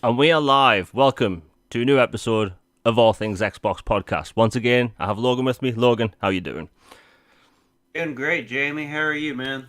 And we are live. Welcome to a new episode of All Things Xbox Podcast. Once again, I have Logan with me. Logan, how you doing? Doing great, Jamie. How are you, man?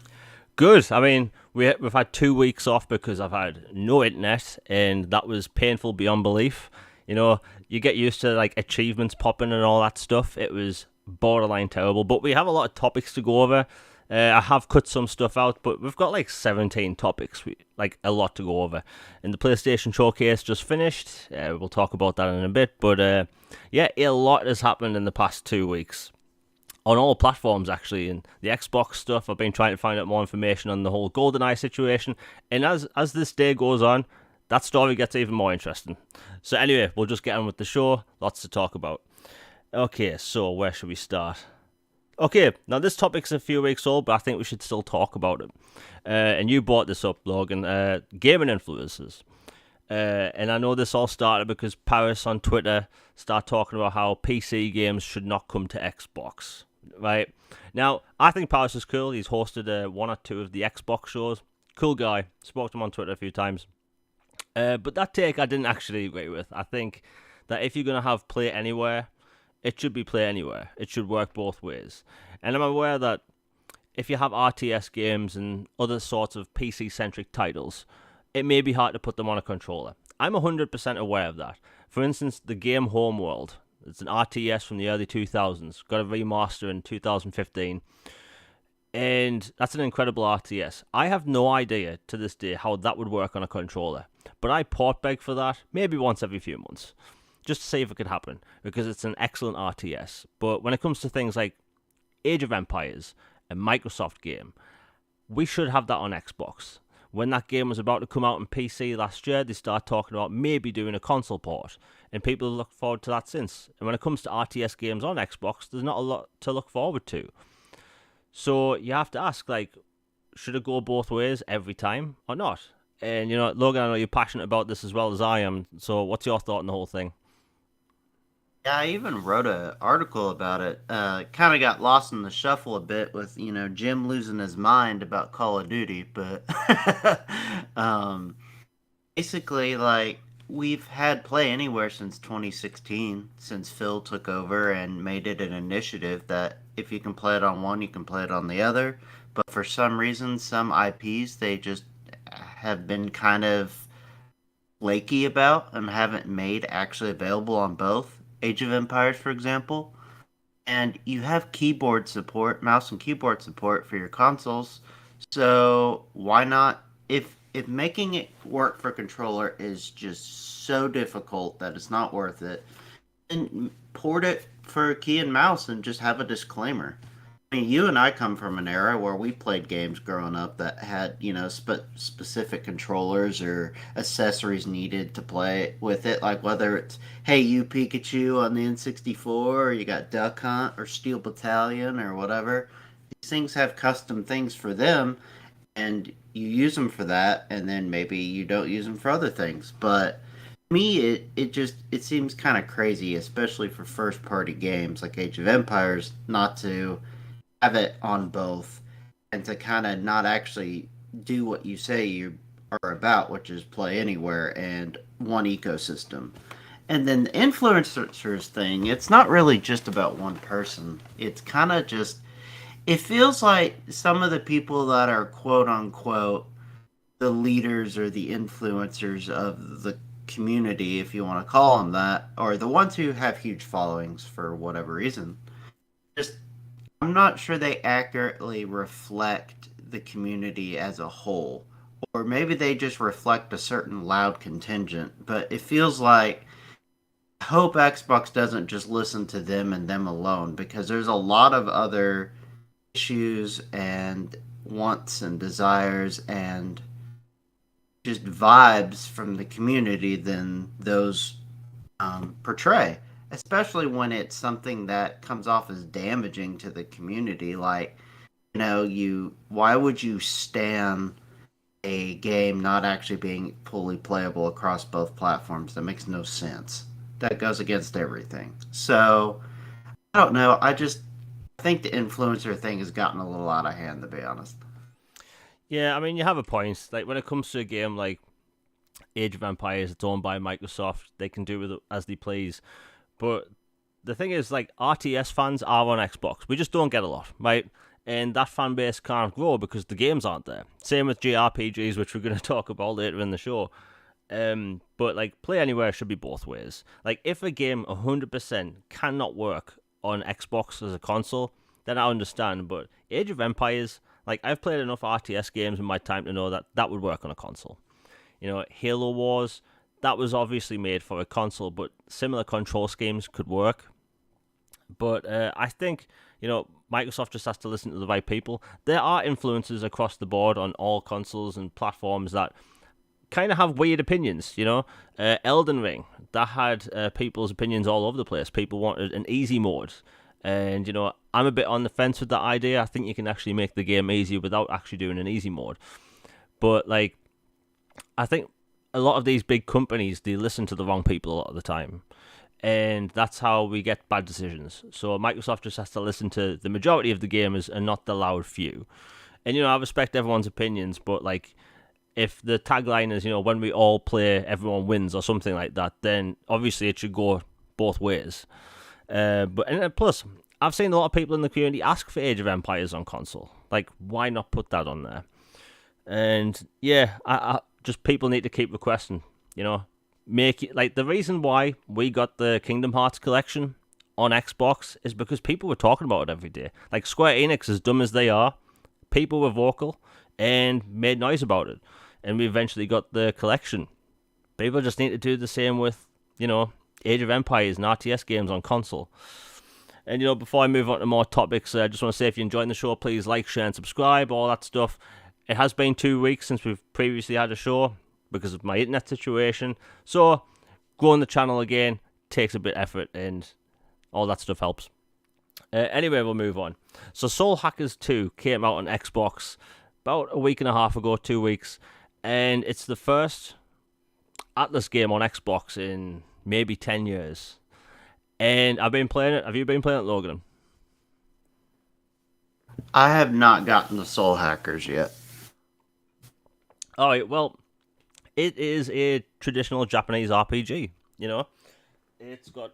Good. I mean, we've had 2 weeks off because I've had no internet, and that was painful beyond belief. You know, you get used to like achievements popping and all that stuff. It was borderline terrible, but we have a lot of topics to go over. I have cut some stuff out, but we've got like 17 topics, like a lot to go over. And the PlayStation Showcase just finished. We'll talk about that in a bit, but yeah, a lot has happened in the past 2 weeks on all platforms actually. And the Xbox stuff, I've been trying to find out more information on the whole GoldenEye situation. And as this day goes on, that story gets even more interesting. So anyway, we'll just get on with the show. Lots to talk about. Okay, so where should we start? Okay, now this topic's a few weeks old, but I think we should still talk about it. And you brought this up, Logan, gaming influencers. And I know this all started because Paris on Twitter started talking about how PC games should not come to Xbox, right? Now, I think Paris is cool. He's hosted one or two of the Xbox shows. Cool guy. Spoke to him on Twitter a few times. But that take I didn't actually agree with. I think that if you're going to have Play Anywhere, it should be Play Anywhere. It should work both ways. And I'm aware that if you have RTS games and other sorts of PC-centric titles, it may be hard to put them on a controller. I'm 100% aware of that. For instance, the game Homeworld. It's an RTS from the early 2000s. Got a remaster in 2015. And that's an incredible RTS. I have no idea to this day how that would work on a controller. But I port beg for that maybe once every few months, just to see if it could happen, because it's an excellent RTS. But when it comes to things like Age of Empires, a Microsoft game, we should have that on Xbox. When that game was about to come out on PC last year, they started talking about maybe doing a console port, and people have looked forward to that since. And when it comes to RTS games on Xbox, there's not a lot to look forward to. So you have to ask, like, should it go both ways every time or not? And, you know, Logan, I know you're passionate about this as well as I am, so what's your thought on the whole thing? Yeah, I even wrote an article about it. Kind of got lost in the shuffle a bit with Jim losing his mind about Call of Duty, but um, basically, like we've had Play Anywhere since 2016, since Phil took over and made it an initiative that if you can play it on one, you can play it on the other. But for some reason, some IPs they just have been kind of flaky about and haven't made actually available on both. Age of Empires, for example, and you have keyboard support, mouse and keyboard support for your consoles. So why not? If making it work for controller is just so difficult that it's not worth it, then port it for a key and mouse and just have a disclaimer. I mean, you and I come from an era where we played games growing up that had, specific controllers or accessories needed to play with it. Like whether it's, hey, you Pikachu on the N64, or you got Duck Hunt or Steel Battalion or whatever. These things have custom things for them, and you use them for that, and then maybe you don't use them for other things. But me, it seems kind of crazy, especially for first party games like Age of Empires, not to have it on both and to kind of not actually do what you say you are about, which is play anywhere and one ecosystem. And then the influencers thing, it's not really just about one person. It's kind of just, it feels like some of the people that are quote unquote the leaders or the influencers of the community, if you want to call them that, or the ones who have huge followings for whatever reason, just I'm not sure they accurately reflect the community as a whole. Or maybe they just reflect a certain loud contingent. But it feels like I hope Xbox doesn't just listen to them and them alone, because there's a lot of other issues and wants and desires and just vibes from the community than those portray, especially when it's something that comes off as damaging to the community. Like, you why would you stand a game not actually being fully playable across both platforms? That makes no sense. That goes against everything. So I don't know. I think the influencer thing has gotten a little out of hand, to be honest. Yeah, I mean, you have a point. Like, when it comes to a game like Age of Empires, it's owned by Microsoft. They can do with it as they please. But the thing is, like, RTS fans are on Xbox. We just don't get a lot, right? And that fan base can't grow because the games aren't there. Same with JRPGs, which we're going to talk about later in the show. But like, Play Anywhere should be both ways. Like, if a game 100% cannot work on Xbox as a console, then I understand. But Age of Empires, like, I've played enough RTS games in my time to know that that would work on a console. You know, Halo Wars, that was obviously made for a console, but similar control schemes could work. But I think, you know, Microsoft just has to listen to the right people. There are influences across the board on all consoles and platforms that kind of have weird opinions, you know. Elden Ring, that had people's opinions all over the place. People wanted an easy mode. And, you know, I'm a bit on the fence with that idea. I think you can actually make the game easier without actually doing an easy mode. But, like, I think a lot of these big companies, they listen to the wrong people a lot of the time. And that's how we get bad decisions. So Microsoft just has to listen to the majority of the gamers and not the loud few. And, you know, I respect everyone's opinions, but, like, if the tagline is, you know, when we all play, everyone wins or something like that, then obviously it should go both ways. Plus, I've seen a lot of people in the community ask for Age of Empires on console. Like, why not put that on there? And yeah, I just people need to keep requesting, you know, make it like the reason why we got the Kingdom Hearts collection on Xbox is because people were talking about it every day. Like, Square Enix, as dumb as they are, people were vocal and made noise about it. And we eventually got the collection. People just need to do the same with, you know, Age of Empires and RTS games on console. And, you know, before I move on to more topics, I just want to say if you're enjoying the show, please like, share, and subscribe, all that stuff. It has been 2 weeks since we've previously had a show because of my internet situation. So, growing the channel again takes a bit of effort, and all that stuff helps. Anyway, we'll move on. So, Soul Hackers 2 came out on Xbox about a week and a half ago, 2 weeks. And it's the first Atlas game on Xbox in maybe 10 years. And I've been playing it. Have you been playing it, Logan? I have not gotten the Soul Hackers yet. Alright, well, it is a traditional Japanese RPG, you know? It's got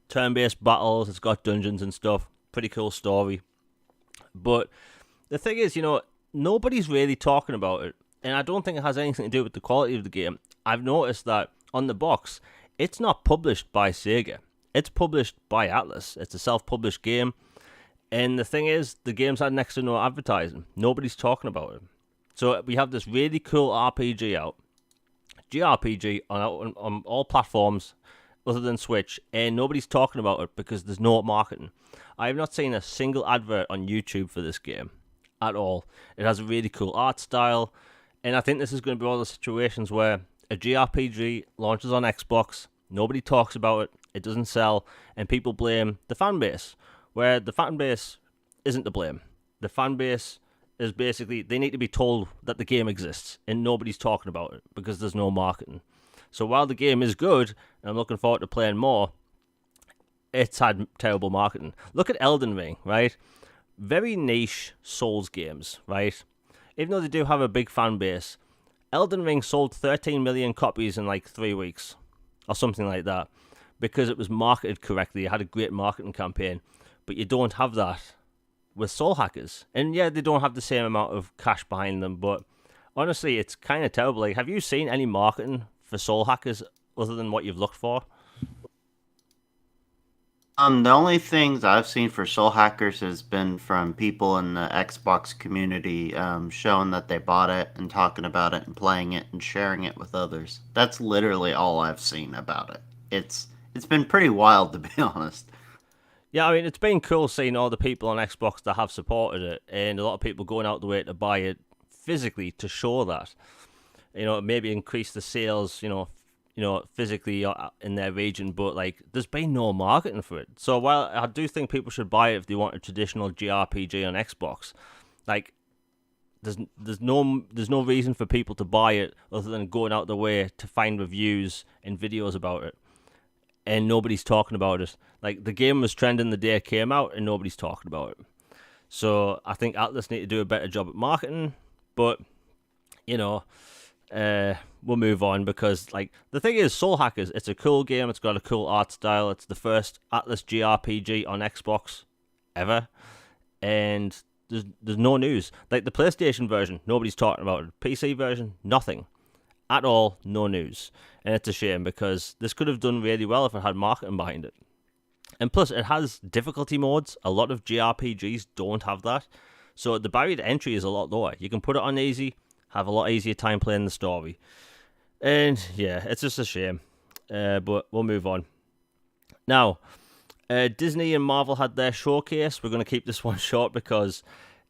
turn-based battles, it's got dungeons and stuff. Pretty cool story. But the thing is, you know, nobody's really talking about it. And I don't think it has anything to do with the quality of the game. I've noticed that on the box, it's not published by Sega. It's published by Atlas. It's a self-published game. And the thing is, the game's had next to no advertising. Nobody's talking about it. So we have this really cool RPG out. JRPG on all platforms other than Switch. And nobody's talking about it because there's no marketing. I have not seen a single advert on YouTube for this game at all. It has a really cool art style. And I think this is going to be one of the situations where a JRPG launches on Xbox, nobody talks about it, it doesn't sell, and people blame the fan base, where the fan base isn't to blame. The fan base is basically, they need to be told that the game exists, and nobody's talking about it because there's no marketing. So while the game is good, and I'm looking forward to playing more, it's had terrible marketing. Look at Elden Ring, right? Very niche Souls games, right? Even though they do have a big fan base, Elden Ring sold 13 million copies in like 3 weeks, or something like that, because it was marketed correctly. It had a great marketing campaign, but you don't have that with Soul Hackers. And yeah, they don't have the same amount of cash behind them, but honestly, it's kind of terrible. Like, have you seen any marketing for Soul Hackers other than what you've looked for? The only things I've seen for Soul Hackers has been from people in the Xbox community, showing that they bought it and talking about it and playing it and sharing it with others. That's literally all I've seen about it. It's been pretty wild, to be honest. Yeah, I mean, it's been cool seeing all the people on Xbox that have supported it, and a lot of people going out the way to buy it physically to show that. You know, maybe increase the sales, physically in their region, but like, there's been no marketing for it. So while I do think people should buy it if they want a traditional JRPG on Xbox, like, there's no reason for people to buy it other than going out the way to find reviews and videos about it, and nobody's talking about it. Like, the game was trending the day it came out, and nobody's talking about it. So I think Atlas need to do a better job at marketing, but you know. we'll move on because, like, the thing is, Soul Hackers, it's a cool game. It's got a cool art style. It's the first Atlas JRPG on Xbox ever, and there's no news. Like the PlayStation version, nobody's talking about it. PC version, nothing at all, no news, and it's a shame because this could have done really well if it had marketing behind it. And plus, it has difficulty modes. A lot of JRPGs don't have that, so the barrier to entry is a lot lower. You can put it on easy, have a lot easier time playing the story. And yeah, it's just a shame. But we'll move on. Now, Disney and Marvel had their showcase. We're going to keep this one short because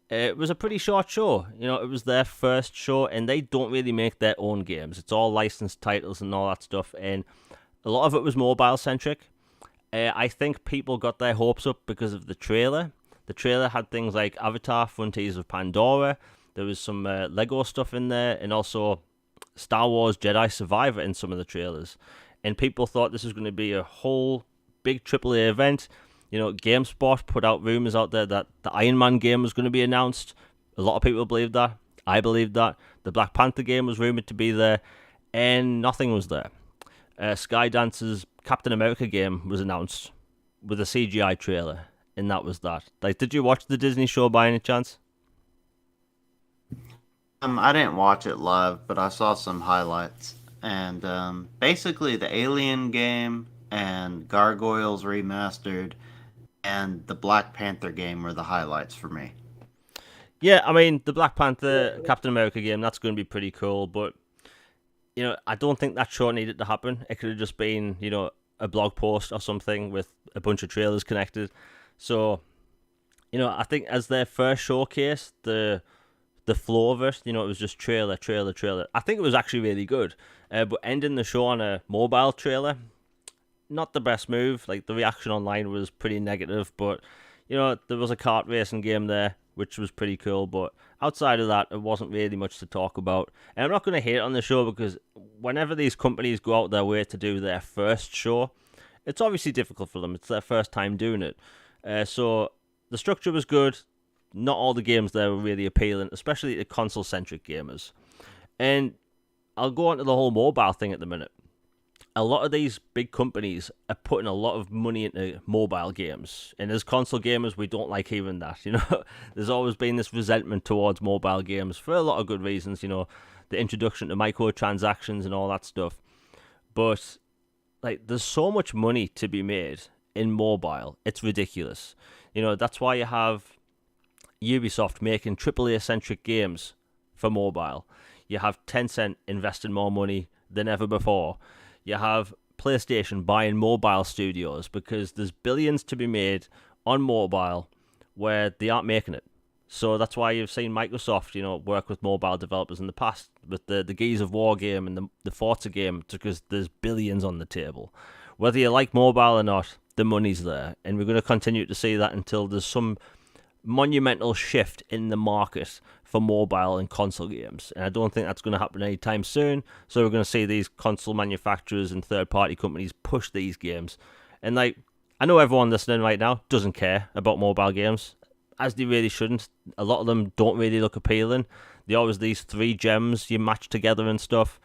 it was a pretty short show. You know, it was their first show, and they don't really make their own games. It's all licensed titles and all that stuff, and a lot of it was mobile-centric. I think people got their hopes up because of the trailer. The trailer had things like Avatar, Frontiers of Pandora. There was some Lego stuff in there, and also Star Wars Jedi Survivor in some of the trailers. And people thought this was going to be a whole big AAA event. You know, GameSpot put out rumors out there that the Iron Man game was going to be announced. A lot of people believed that. I believed that. The Black Panther game was rumored to be there, and nothing was there. Skydance's Captain America game was announced with a CGI trailer, and that was that. Like, did you watch the Disney show by any chance? I didn't watch it live, but I saw some highlights. And basically, the Alien game and Gargoyles Remastered and the Black Panther game were the highlights for me. Yeah, I mean, the Black Panther Captain America game, that's going to be pretty cool, but you know, I don't think that show needed to happen. It could have just been, you know, a blog post or something with a bunch of trailers connected. So, you know, I think as their first showcase, the flow of it, you know, it was just trailer, trailer, trailer. I think it was actually really good. But ending the show on a mobile trailer, not the best move. Like, the reaction online was pretty negative, but, you know, there was a kart racing game there, which was pretty cool, but outside of that, it wasn't really much to talk about. And I'm not going to hate on the show because whenever these companies go out their way to do their first show, it's obviously difficult for them. It's their first time doing it. So the structure was good. Not all the games there were really appealing, especially to console-centric gamers. And I'll go on to the whole mobile thing at the minute. A lot of these big companies are putting a lot of money into mobile games. And as console gamers, we don't like hearing that, you know. There's always been this resentment towards mobile games for a lot of good reasons, you know. The introduction to microtransactions and all that stuff. But, like, there's so much money to be made in mobile. It's ridiculous. You know, that's why you have Ubisoft making AAA-centric games for mobile. You have Tencent investing more money than ever before. You have PlayStation buying mobile studios because there's billions to be made on mobile where they aren't making it. So that's why you've seen Microsoft, you know, work with mobile developers in the past with the Gears of War game and the Forza game because there's billions on the table. Whether you like mobile or not, the money's there. And we're going to continue to see that until there's some monumental shift in the market for mobile and console games, and I don't think that's going to happen anytime soon. So we're going to see these console manufacturers and third-party companies push these games, and like, I know everyone listening right now doesn't care about mobile games, as they really shouldn't. A lot of them don't really look appealing. They're always these 3 gems you match together and stuff.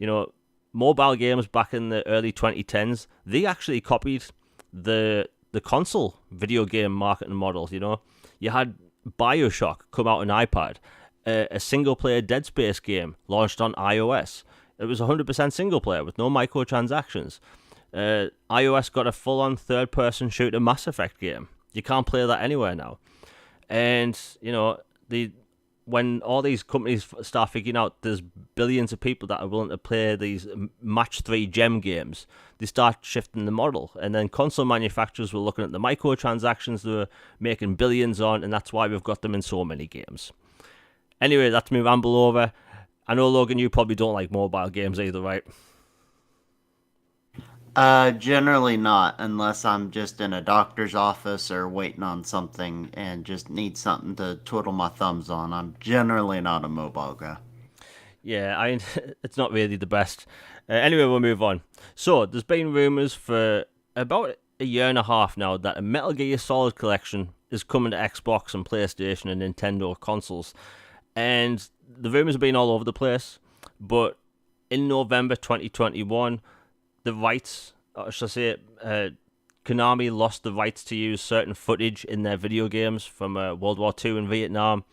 You know, mobile games back in the early 2010s, they actually copied the console video game marketing models. You know, you had BioShock come out on iPad, a single-player Dead Space game launched on iOS. It was 100% single-player with no microtransactions. iOS got a full-on third-person shooter Mass Effect game. You can't play that anywhere now. And, you know, when all these companies start figuring out there's billions of people that are willing to play these match 3 gem games, they start shifting the model. And then console manufacturers were looking at the microtransactions they were making billions on, and that's why we've got them in so many games. Anyway, that's me ramble over. I know, Logan, you probably don't like mobile games either, right? Generally not, unless I'm just in a doctor's office or waiting on something and just need something to twiddle my thumbs on. I'm generally not a mobile guy. Yeah, it's not really the best. Anyway, we'll move on. So, there's been rumours for about a year and a half now that a Metal Gear Solid collection is coming to Xbox and PlayStation and Nintendo consoles. And the rumours have been all over the place. But in November 2021, the rights, or should I say, Konami lost the rights to use certain footage in their video games from World War II in Vietnam,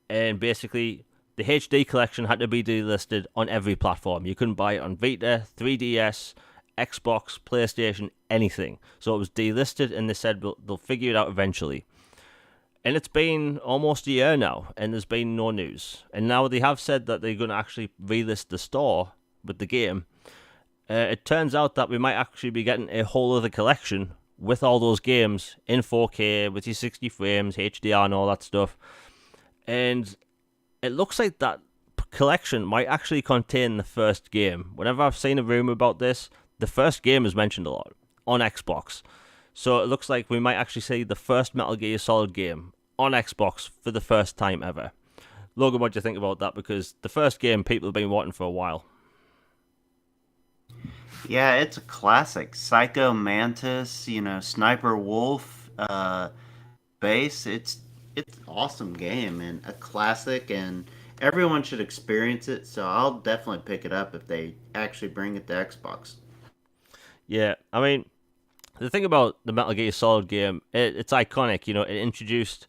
and basically the HD collection had to be delisted on every platform. You couldn't buy it on Vita, 3DS, Xbox, PlayStation, anything. So it was delisted, and they said they'll figure it out eventually. And it's been almost a year now, and there's been no news. And now they have said that they're going to actually relist the store with the game. It turns out that we might actually be getting a whole other collection with all those games in 4K, with your 60 frames, HDR and all that stuff. And it looks like that collection might actually contain the first game. Whenever I've seen a rumor about this, the first game is mentioned a lot on Xbox. So it looks like we might actually see the first Metal Gear Solid game on Xbox for the first time ever. Logan, what do you think about that? Because the first game people have been wanting for a while. Yeah, it's a classic. Psycho Mantis, Sniper Wolf, Base. It's an awesome game and a classic, and everyone should experience it. So I'll definitely pick it up if they actually bring it to Xbox. Yeah, I mean, the thing about the Metal Gear Solid game, it's iconic. It introduced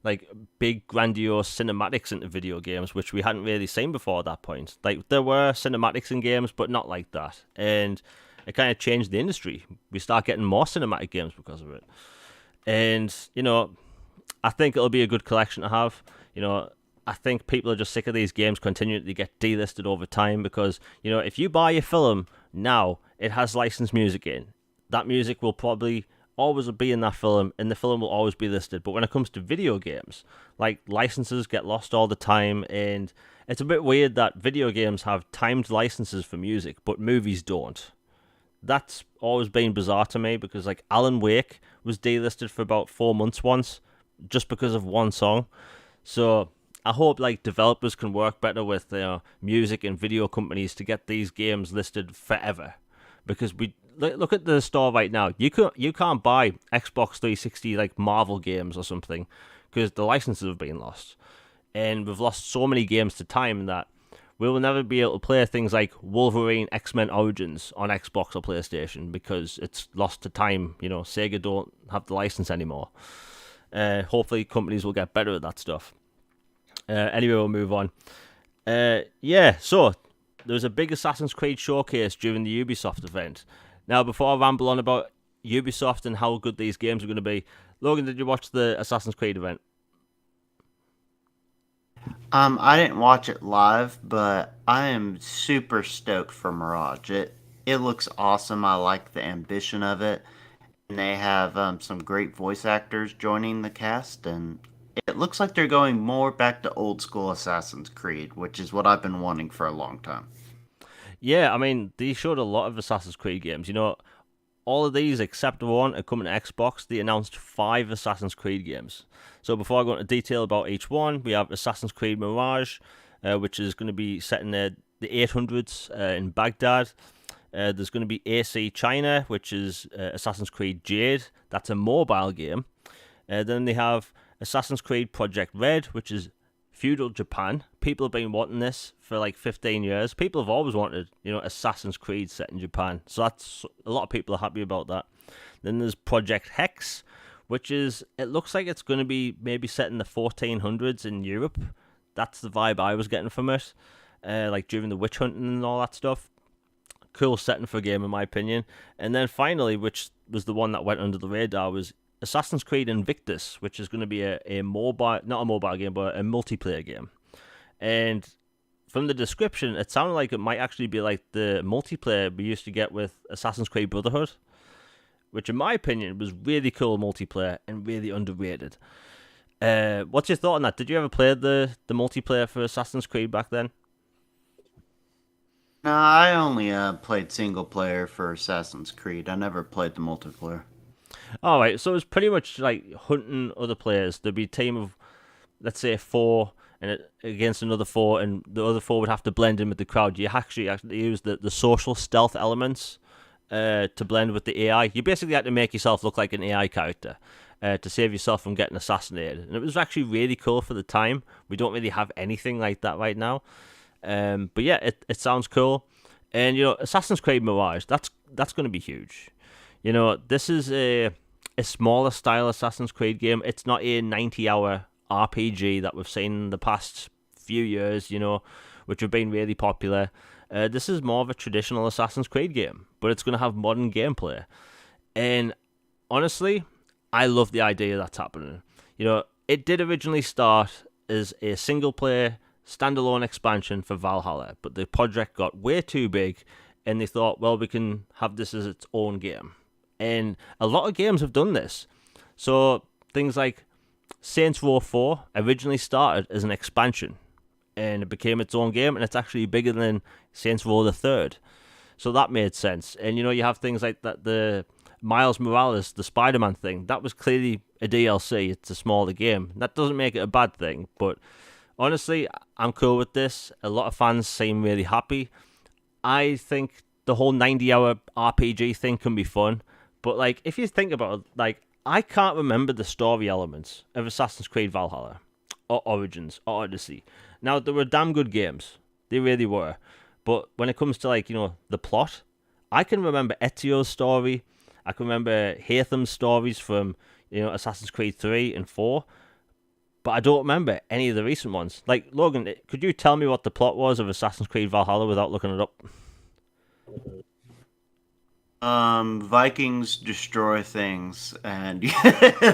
like big, grandiose cinematics into video games, which we hadn't really seen before at that point. Like there were cinematics in games, but not like that, and it kind of changed the industry. We start getting more cinematic games because of it, and I think it'll be a good collection to have. I think people are just sick of these games continuing to get delisted over time because, if you buy a film now, it has licensed music in. That music will probably always be in that film, and the film will always be listed. But when it comes to video games, like licenses get lost all the time, and it's a bit weird that video games have timed licenses for music, but movies don't. That's always been bizarre to me because, like, Alan Wake was delisted for about 4 months once, just because of one song. So I hope like developers can work better with music and video companies to get these games listed forever. Because we look at the store right now, you can't buy Xbox 360 like Marvel games or something because the licenses have been lost, and we've lost so many games to time that we will never be able to play things like Wolverine X-Men Origins on Xbox or PlayStation because it's lost to time. Sega don't have the license anymore. Hopefully companies will get better at that stuff. Anyway, we'll move on. So there was a big Assassin's Creed showcase during the Ubisoft event. Now, before I ramble on about Ubisoft and how good these games are going to be, Logan, did you watch the Assassin's Creed event? I didn't watch it live, but I am super stoked for Mirage. It looks awesome. I like the ambition of it. And they have some great voice actors joining the cast, and it looks like they're going more back to old school Assassin's Creed, which is what I've been wanting for a long time. Yeah, I mean, they showed a lot of Assassin's Creed games. All of these except one are coming to Xbox. They announced 5 Assassin's Creed games. So before I go into detail about each one, we have Assassin's Creed Mirage, which is going to be set in the 800s in Baghdad. There's going to be AC China, which is Assassin's Creed Jade. That's a mobile game. Then they have Assassin's Creed Project Red, which is feudal Japan. People have been wanting this for like 15 years. People have always wanted, Assassin's Creed set in Japan. So that's a lot of people are happy about that. Then there's Project Hex, which is, it looks like it's going to be maybe set in the 1400s in Europe. That's the vibe I was getting from it. Like during the witch hunting and all that stuff. Cool setting for a game in my opinion. And then finally, which was the one that went under the radar, was Assassin's Creed Invictus, which is going to be a mobile, not a mobile game, but a multiplayer game. And from the description, it sounded like it might actually be like the multiplayer we used to get with Assassin's Creed Brotherhood, which in my opinion was really cool multiplayer and really underrated. What's your thought on that? Did you ever play the multiplayer for Assassin's Creed back then? No, I only played single player for Assassin's Creed. I never played the multiplayer. All right, so it's pretty much like hunting other players. There'd be a team of, let's say, 4 and against another 4, and the other 4 would have to blend in with the crowd. You actually use the social stealth elements to blend with the AI. You basically had to make yourself look like an AI character to save yourself from getting assassinated. And it was actually really cool for the time. We don't really have anything like that right now. But yeah, it sounds cool. And Assassin's Creed Mirage, that's going to be huge. This is a smaller style Assassin's Creed game. It's not a 90-hour RPG that we've seen in the past few years, which have been really popular. This is more of a traditional Assassin's Creed game, but it's going to have modern gameplay. And honestly, I love the idea that's happening. It did originally start as a single player standalone expansion for Valhalla, but the project got way too big and they thought, well, we can have this as its own game. And a lot of games have done this. So things like Saints Row 4 originally started as an expansion and it became its own game, and it's actually bigger than Saints Row the Third. So that made sense. And you have things like that, the Miles Morales, the Spider-Man thing, that was clearly a DLC. It's a smaller game. That doesn't make it a bad thing, but honestly, I'm cool with this. A lot of fans seem really happy. I think the whole 90-hour RPG thing can be fun, but if you think about it, I can't remember the story elements of Assassin's Creed Valhalla, or Origins, or Odyssey. Now, they were damn good games. They really were. But when it comes to, the plot, I can remember Ezio's story. I can remember Haytham's stories from, Assassin's Creed 3 and 4. But I don't remember any of the recent ones. Logan, could you tell me what the plot was of Assassin's Creed Valhalla without looking it up? Vikings destroy things, and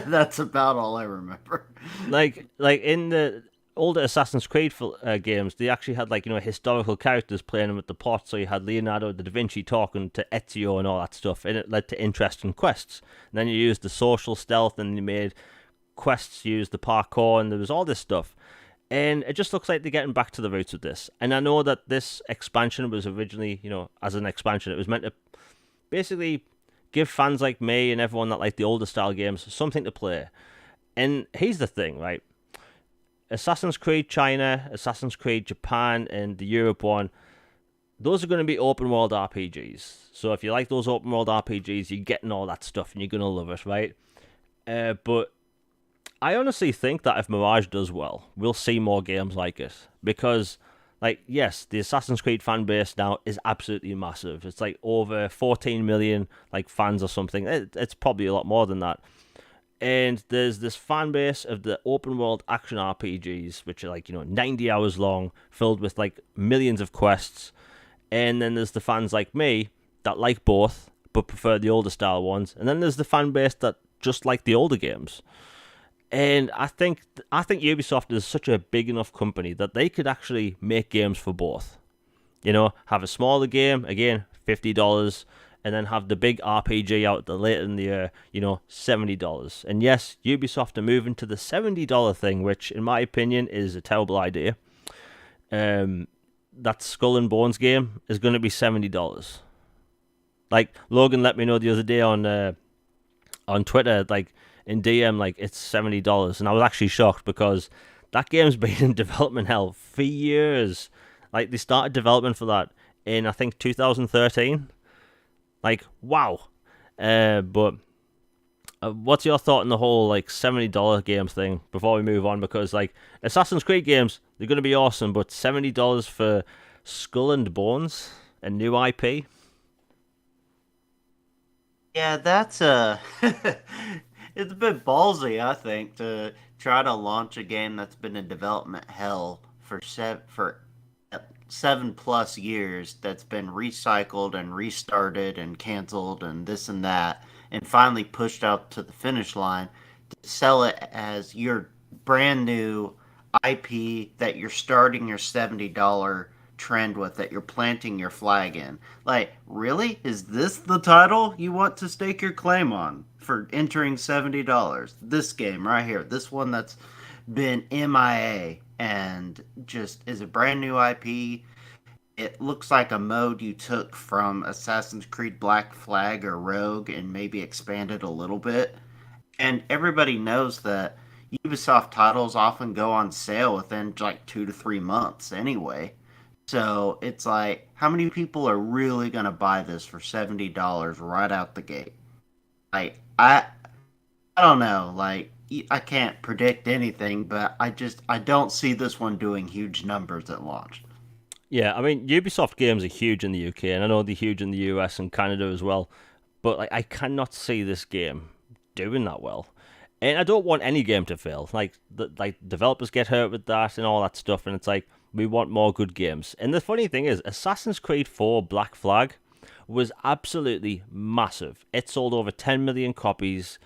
that's about all I remember. In the older Assassin's Creed games, they actually had historical characters playing with the plot. So you had Leonardo da Vinci talking to Ezio and all that stuff, and it led to interesting quests. And then you used the social stealth, and you made quests use the parkour, and there was all this stuff. And it just looks like they're getting back to the roots of this. And I know that this expansion was originally, as an expansion, it was meant to basically give fans like me and everyone that like the older style games something to play. And here's the thing, right? Assassin's Creed China, Assassin's Creed Japan, and the Europe one, those are going to be open world RPGs. So if you like those open world RPGs, you're getting all that stuff and you're going to love it, right? But I honestly think that if Mirage does well, we'll see more games like it. Because, yes, the Assassin's Creed fan base now is absolutely massive. It's over 14 million fans or something. It's probably a lot more than that. And there's this fan base of the open world action RPGs, which are 90 hours long, filled with millions of quests. And then there's the fans like me that like both, but prefer the older style ones. And then there's the fan base that just like the older games. And I think Ubisoft is such a big enough company that they could actually make games for both. Have a smaller game, again, $50, and then have the big RPG out later in the year, $70. And yes, Ubisoft are moving to the $70 thing, which in my opinion is a terrible idea. That Skull and Bones game is going to be $70. Logan let me know the other day on Twitter, in DM, it's $70, and I was actually shocked because that game's been in development hell for years. They started development for that in I think 2013. Wow. But what's your thought on the whole $70 games thing before we move on? Because Assassin's Creed games, they're going to be awesome, but $70 for Skull and Bones, a new IP? Yeah, that's it's a bit ballsy, I think, to try to launch a game that's been in development hell for 7+ years, that's been recycled and restarted and canceled and this and that, and finally pushed out to the finish line to sell it as your brand new IP that you're starting your $70 trend with, that you're planting your flag in. Really? Is this the title you want to stake your claim on for entering $70? This game right here, this one that's been MIA and just is a brand new IP. It looks like a mode you took from Assassin's Creed Black Flag or Rogue and maybe expanded a little bit. And everybody knows that Ubisoft titles often go on sale within 2 to 3 months anyway. So it's how many people are really gonna buy this for $70 right out the gate? I don't know. I can't predict anything, but I don't see this one doing huge numbers at launch. Yeah, I mean, Ubisoft games are huge in the UK, and I know they're huge in the US and Canada as well. But like, I cannot see this game doing that well, and I don't want any game to fail. Like developers get hurt with that and all that stuff, and it's like we want more good games. And the funny thing is, Assassin's Creed 4 Black Flag was absolutely massive. It sold over 10 million copies,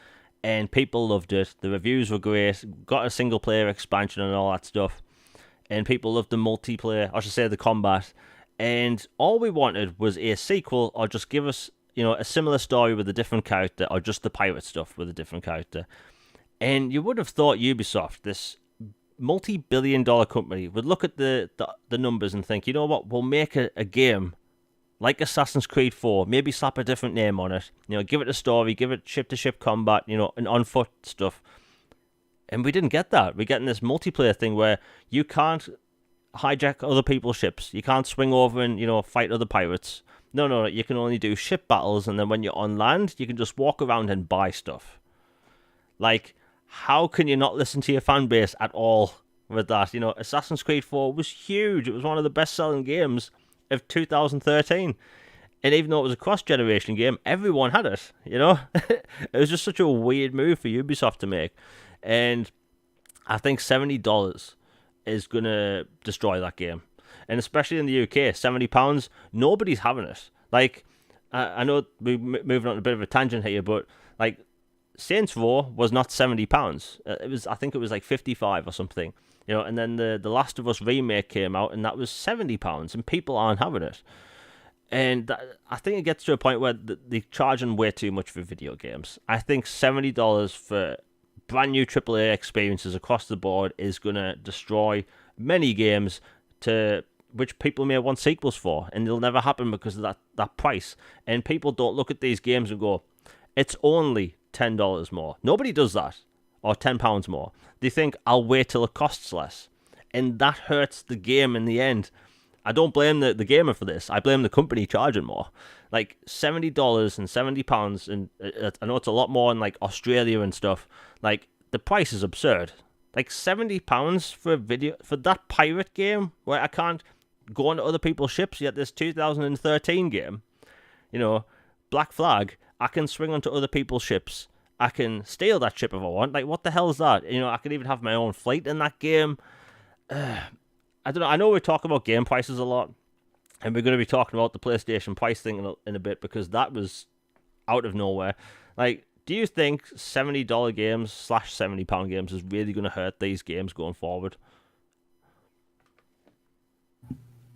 and people loved it. The reviews were great. Got a single player expansion and all that stuff, and people loved the multiplayer, I should say the combat. And all we wanted was a sequel, or just give us, a similar story with a different character, or just the pirate stuff with a different character. And you would have thought Ubisoft, this multi-billion-dollar company, would look at the numbers and think, you know what, we'll make a game like Assassin's Creed 4, maybe slap a different name on it, give it a story, give it ship-to-ship combat, and on-foot stuff. And we didn't get that. We're getting this multiplayer thing where you can't hijack other people's ships. You can't swing over and, fight other pirates. No, you can only do ship battles, and then when you're on land, you can just walk around and buy stuff. Like, how can you not listen to your fan base at all with that? Assassin's Creed 4 was huge. It was one of the best-selling games of 2013. And even though it was a cross-generation game, everyone had it, It was just such a weird move for Ubisoft to make. And I think $70 is going to destroy that game. And especially in the UK, £70, nobody's having it. Like, I know we're moving on a bit of a tangent here, but, like, Saints Row was not £70. I think it was like 55 or something. And then the Last of Us remake came out, and that was £70, and people aren't having it. And I think it gets to a point where they're charging way too much for video games. I think $70 for brand new AAA experiences across the board is going to destroy many games to which people may want sequels for, and it'll never happen because of that price. And people don't look at these games and go, it's only $10 more. Nobody does that, or £10 more. They think, I'll wait till it costs less. And that hurts the game in the end. I don't blame the gamer for this. I blame the company charging more. Like $70 and £70, and I know it's a lot more in like Australia and stuff. Like, the price is absurd. Like £70 for a video for that pirate game where I can't go onto other people's ships. Yet this 2013 game, Black Flag, I can swing onto other people's ships. I can steal that ship if I want. Like, what the hell is that? I can even have my own fleet in that game. I don't know. I know we talk about game prices a lot, and we're going to be talking about the PlayStation price thing in a bit, because that was out of nowhere. Like, do you think $70 games / £70 games is really going to hurt these games going forward?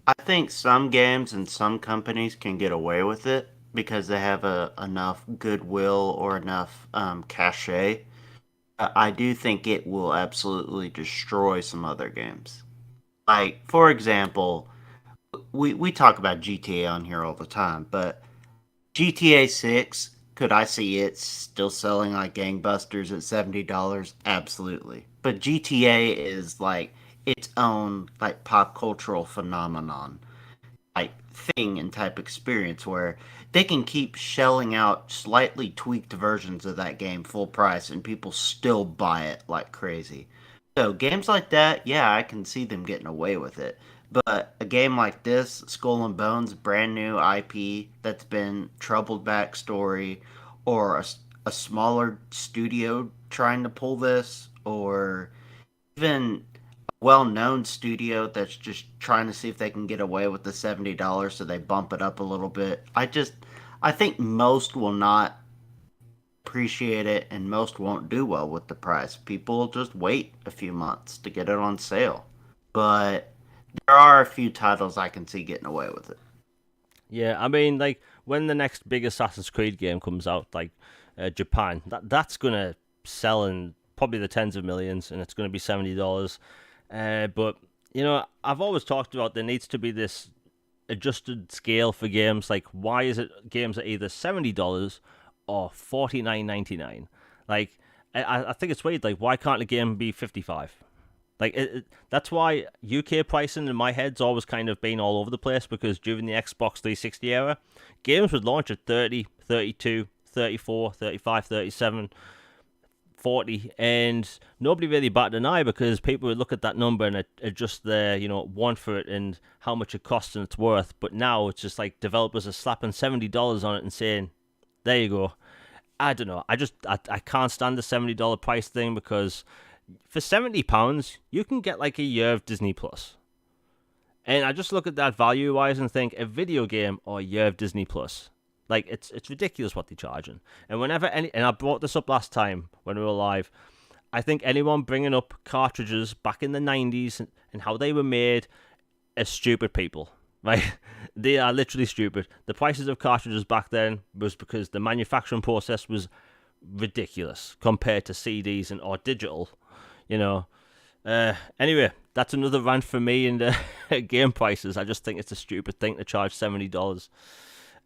I think some games and some companies can get away with it because they have enough goodwill or enough cachet. I do think it will absolutely destroy some other games. Like, for example, we talk about GTA on here all the time, but GTA 6, could I see it still selling like gangbusters at $70? Absolutely. But GTA is like its own like pop cultural phenomenon, like thing and type experience where they can keep shelling out slightly tweaked versions of that game full price and people still buy it like crazy. So games like that, yeah, I can see them getting away with it. But a game like this, Skull and Bones, brand new IP that's been troubled backstory, or a smaller studio trying to pull this, or even a well-known studio that's just trying to see if they can get away with the $70, so they bump it up a little bit. I think most will not appreciate it, and most won't do well with the price. People will just wait a few months to get it on sale. But there are a few titles I can see getting away with it. Yeah, I mean, like, when the next big Assassin's Creed game comes out, like Japan, that's going to sell in probably the tens of millions, and it's going to be $70. But, I've always talked about there needs to be this adjusted scale for games. Like, why is it games are either $70 or $49.99? Like, I think it's weird. Like, why can't a game be 55? Like, that's why UK pricing in my head's always kind of been all over the place, because during the Xbox 360 era, games would launch at 30, 32, 34, 35, 37. 40, and nobody really batted an eye because people would look at that number and adjust their, want for it and how much it costs and it's worth. But now it's just like developers are slapping $70 on it and saying, there you go. I don't know. I can't stand the $70 price thing because for £70 you can get like a year of Disney Plus. And I just look at that value wise and think a video game or a year of Disney Plus. Like it's ridiculous what they're charging. And and I brought this up last time when we were live. I think anyone bringing up cartridges back in the 90s and how they were made are stupid people. Right? They are literally stupid. The prices of cartridges back then was because the manufacturing process was ridiculous compared to CDs or digital, you know. Anyway, that's another rant for me and game prices. I just think it's a stupid thing to charge $70.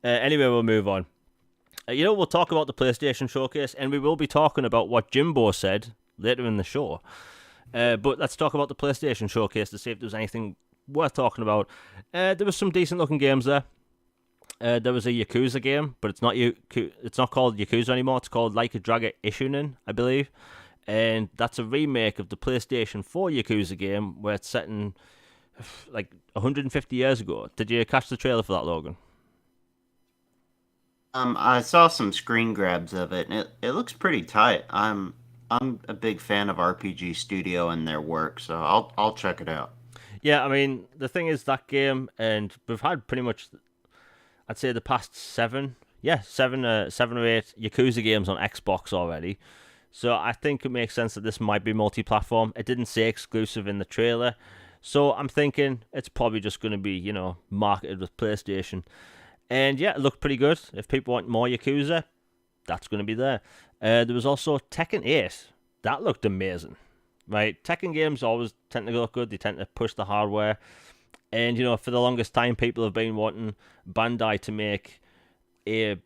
Anyway, we'll move on. We'll talk about the PlayStation Showcase, and we will be talking about what Jimbo said later in the show. But let's talk about the PlayStation Showcase to see if there's anything worth talking about. There was some decent looking games there. There was a Yakuza game, but it's not called Yakuza anymore. It's called Like a Dragon Ishunin, I believe. And that's a remake of the PlayStation 4 Yakuza game where it's set in like 150 years ago. Did you catch the trailer for that, Logan? I saw some screen grabs of it, and it looks pretty tight. I'm a big fan of RPG Studio and their work, so I'll check it out. Yeah, I mean, the thing is that game, and we've had pretty much, I'd say the past seven or eight Yakuza games on Xbox already. So I think it makes sense that this might be multi-platform. It didn't say exclusive in the trailer, so I'm thinking it's probably just going to be, marketed with PlayStation. And yeah, it looked pretty good. If people want more Yakuza, that's going to be there. There was also Tekken 8. That looked amazing. Right, Tekken games always tend to look good. They tend to push the hardware, and for the longest time, people have been wanting Bandai to make a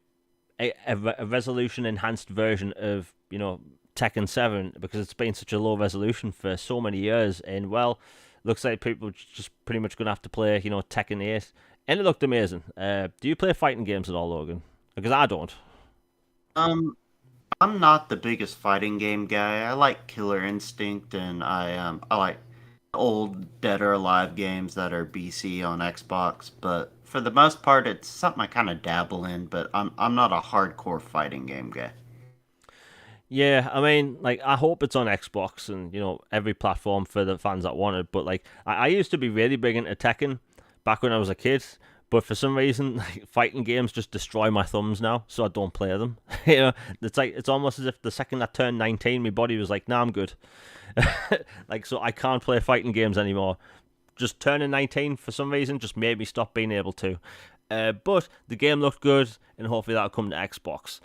resolution enhanced version of Tekken 7 because it's been such a low resolution for so many years. And well, looks like people just pretty much gonna have to play Tekken 8, and it looked amazing. Do you play fighting games at all, Logan? Because I don't. Um, I'm not the biggest fighting game guy. I like Killer Instinct, and I like old Dead or Alive games that are BC on Xbox. But for the most part, it's something I kind of dabble in. But I'm not a hardcore fighting game guy. Yeah, I mean, like, I hope it's on Xbox and, every platform for the fans that want it. But, like, I used to be really big into Tekken back when I was a kid. But for some reason, like, fighting games just destroy my thumbs now, so I don't play them. It's almost as if the second I turned 19, my body was like, nah, I'm good. Like, so I can't play fighting games anymore. Just turning 19, for some reason, just made me stop being able to. But the game looked good, and hopefully that'll come to Xbox.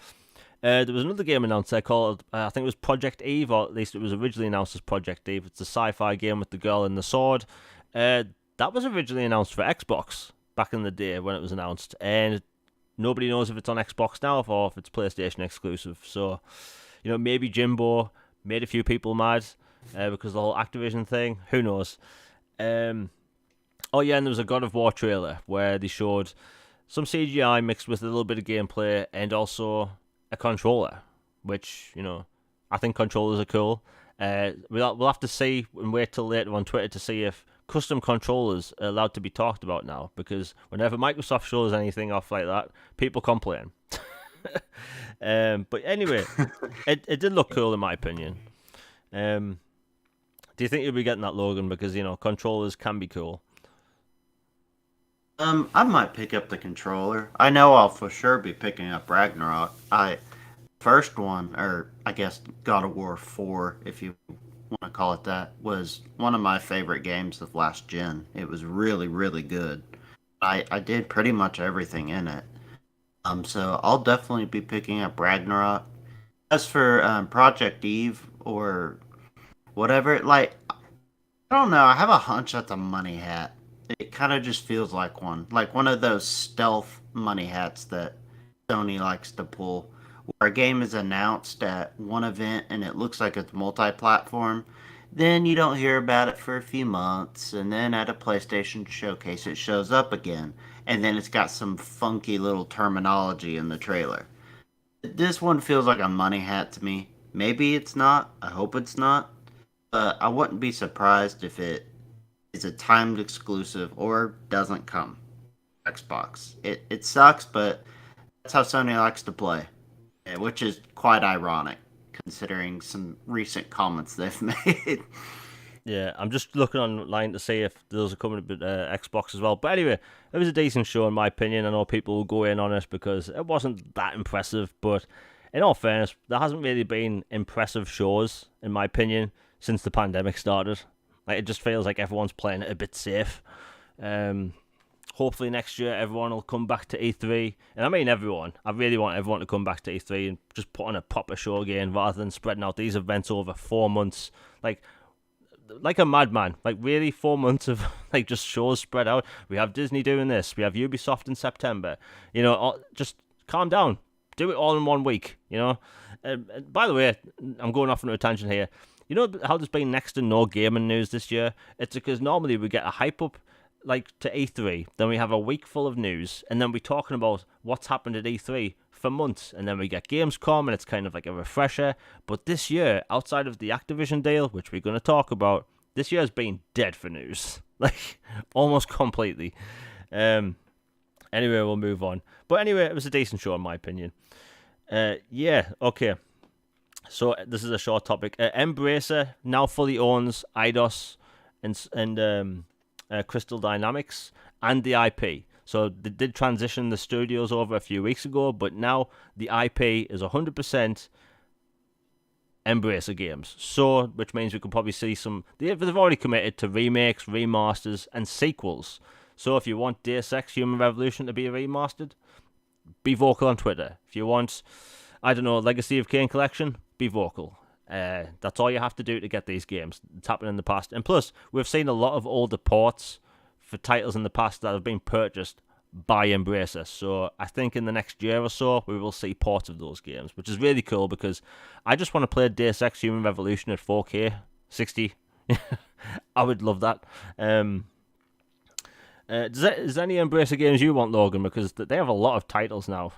There was another game announced there called, I think it was Project Eve, or at least it was originally announced as Project Eve. It's a sci-fi game with the girl and the sword. That was originally announced for Xbox back in the day when it was announced, and nobody knows if it's on Xbox now or if it's PlayStation exclusive. So, maybe Jimbo made a few people mad because of the whole Activision thing. Who knows? Oh yeah, and there was a God of War trailer where they showed some CGI mixed with a little bit of gameplay and also a controller, which, I think controllers are cool. We'll have to see and wait till later on Twitter to see if custom controllers are allowed to be talked about now, because whenever Microsoft shows anything off like that, people complain. But anyway, it did look cool in my opinion. Do you think you'll be getting that, Logan? Because, controllers can be cool. I might pick up the controller. I know I'll for sure be picking up Ragnarok. First one, or I guess God of War 4, if you want to call it that, was one of my favorite games of last gen. It was really, really good. I did pretty much everything in it. So I'll definitely be picking up Ragnarok. As for Project Eve or whatever, like, I don't know. I have a hunch that's a money hat. It kind of just feels like one of those stealth money hats that Sony likes to pull, where a game is announced at one event and it looks like it's multi-platform, then you don't hear about it for a few months, and then at a PlayStation showcase it shows up again, and then it's got some funky little terminology in the trailer. This one feels like a money hat to me. Maybe it's not. I hope it's not. But I wouldn't be surprised if it is a timed exclusive or doesn't come. Xbox. It sucks, but that's how Sony likes to play, which is quite ironic considering some recent comments they've made. Yeah, I'm just looking online to see if those are coming to Xbox as well. But anyway, it was a decent show in my opinion. I know people will go in on it because it wasn't that impressive, but in all fairness, there hasn't really been impressive shows, in my opinion, since the pandemic started. Like it just feels like everyone's playing it a bit safe. Um, Hopefully next year everyone will come back to E3, and I mean everyone. I really want everyone to come back to E3 and just put on a proper show again, rather than spreading out these events over 4 months. Like a madman. Like really 4 months of like just shows spread out. We have Disney doing this. We have Ubisoft in September. Just calm down. Do it all in 1 week. By the way, I'm going off on a tangent here. You know how there's been next to no gaming news this year? It's because normally we get a hype up like to E3, then we have a week full of news, and then we're talking about what's happened at E3 for months, and then we get Gamescom, and it's kind of like a refresher. But this year, outside of the Activision deal, which we're going to talk about, this year has been dead for news, like almost completely. Anyway, we'll move on. But anyway, it was a decent show in my opinion. Yeah, okay. So this is a short topic. Embracer now fully owns Eidos and Crystal Dynamics and the IP. So they did transition the studios over a few weeks ago, but now the IP is 100% Embracer games. So, which means we could probably see some. They've already committed to remakes, remasters, and sequels. So if you want Deus Ex Human Revolution to be remastered, be vocal on Twitter. If you want, I don't know, Legacy of Kain Collection, be vocal. That's all you have to do to get these games. It's happened in the past. And plus, we've seen a lot of older ports for titles in the past that have been purchased by Embracer. So I think in the next year or so, we will see ports of those games, which is really cool because I just want to play Deus Ex Human Revolution at 4K, 60. I would love that. Is there any Embracer games you want, Logan? Because they have a lot of titles now.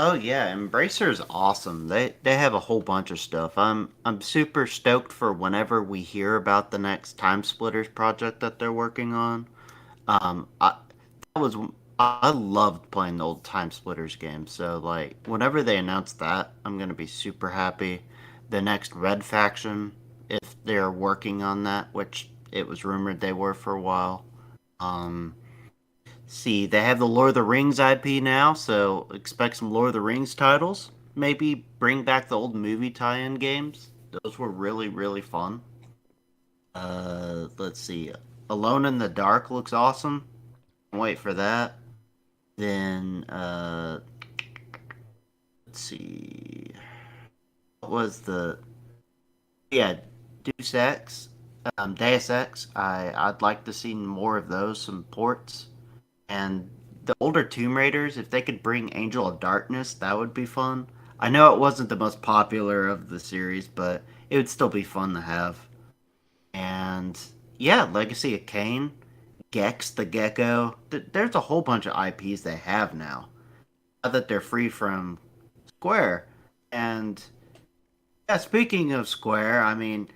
Oh yeah, Embracer is awesome. They have a whole bunch of stuff. I'm super stoked for whenever we hear about the next Time Splitters project that they're working on. I that was I loved playing the old Time Splitters games. So like whenever they announce that, I'm gonna be super happy. The next Red Faction, if they're working on that, which it was rumored they were for a while. Um, See, they have the Lord of the Rings IP now, so expect some Lord of the Rings titles. Maybe bring back the old movie tie-in games. Those were really, really fun. Let's see. Alone in the Dark looks awesome. Can't wait for that. Then, let's see. What was the? Yeah, Deus Ex. Deus Ex. I'd like to see more of those. Some ports. And the older Tomb Raiders, if they could bring Angel of Darkness, that would be fun. I know it wasn't the most popular of the series, but it would still be fun to have. And yeah, Legacy of Kain, Gex the Gecko. There's a whole bunch of IPs they have now. Now that they're free from Square. And yeah, speaking of Square, I mean,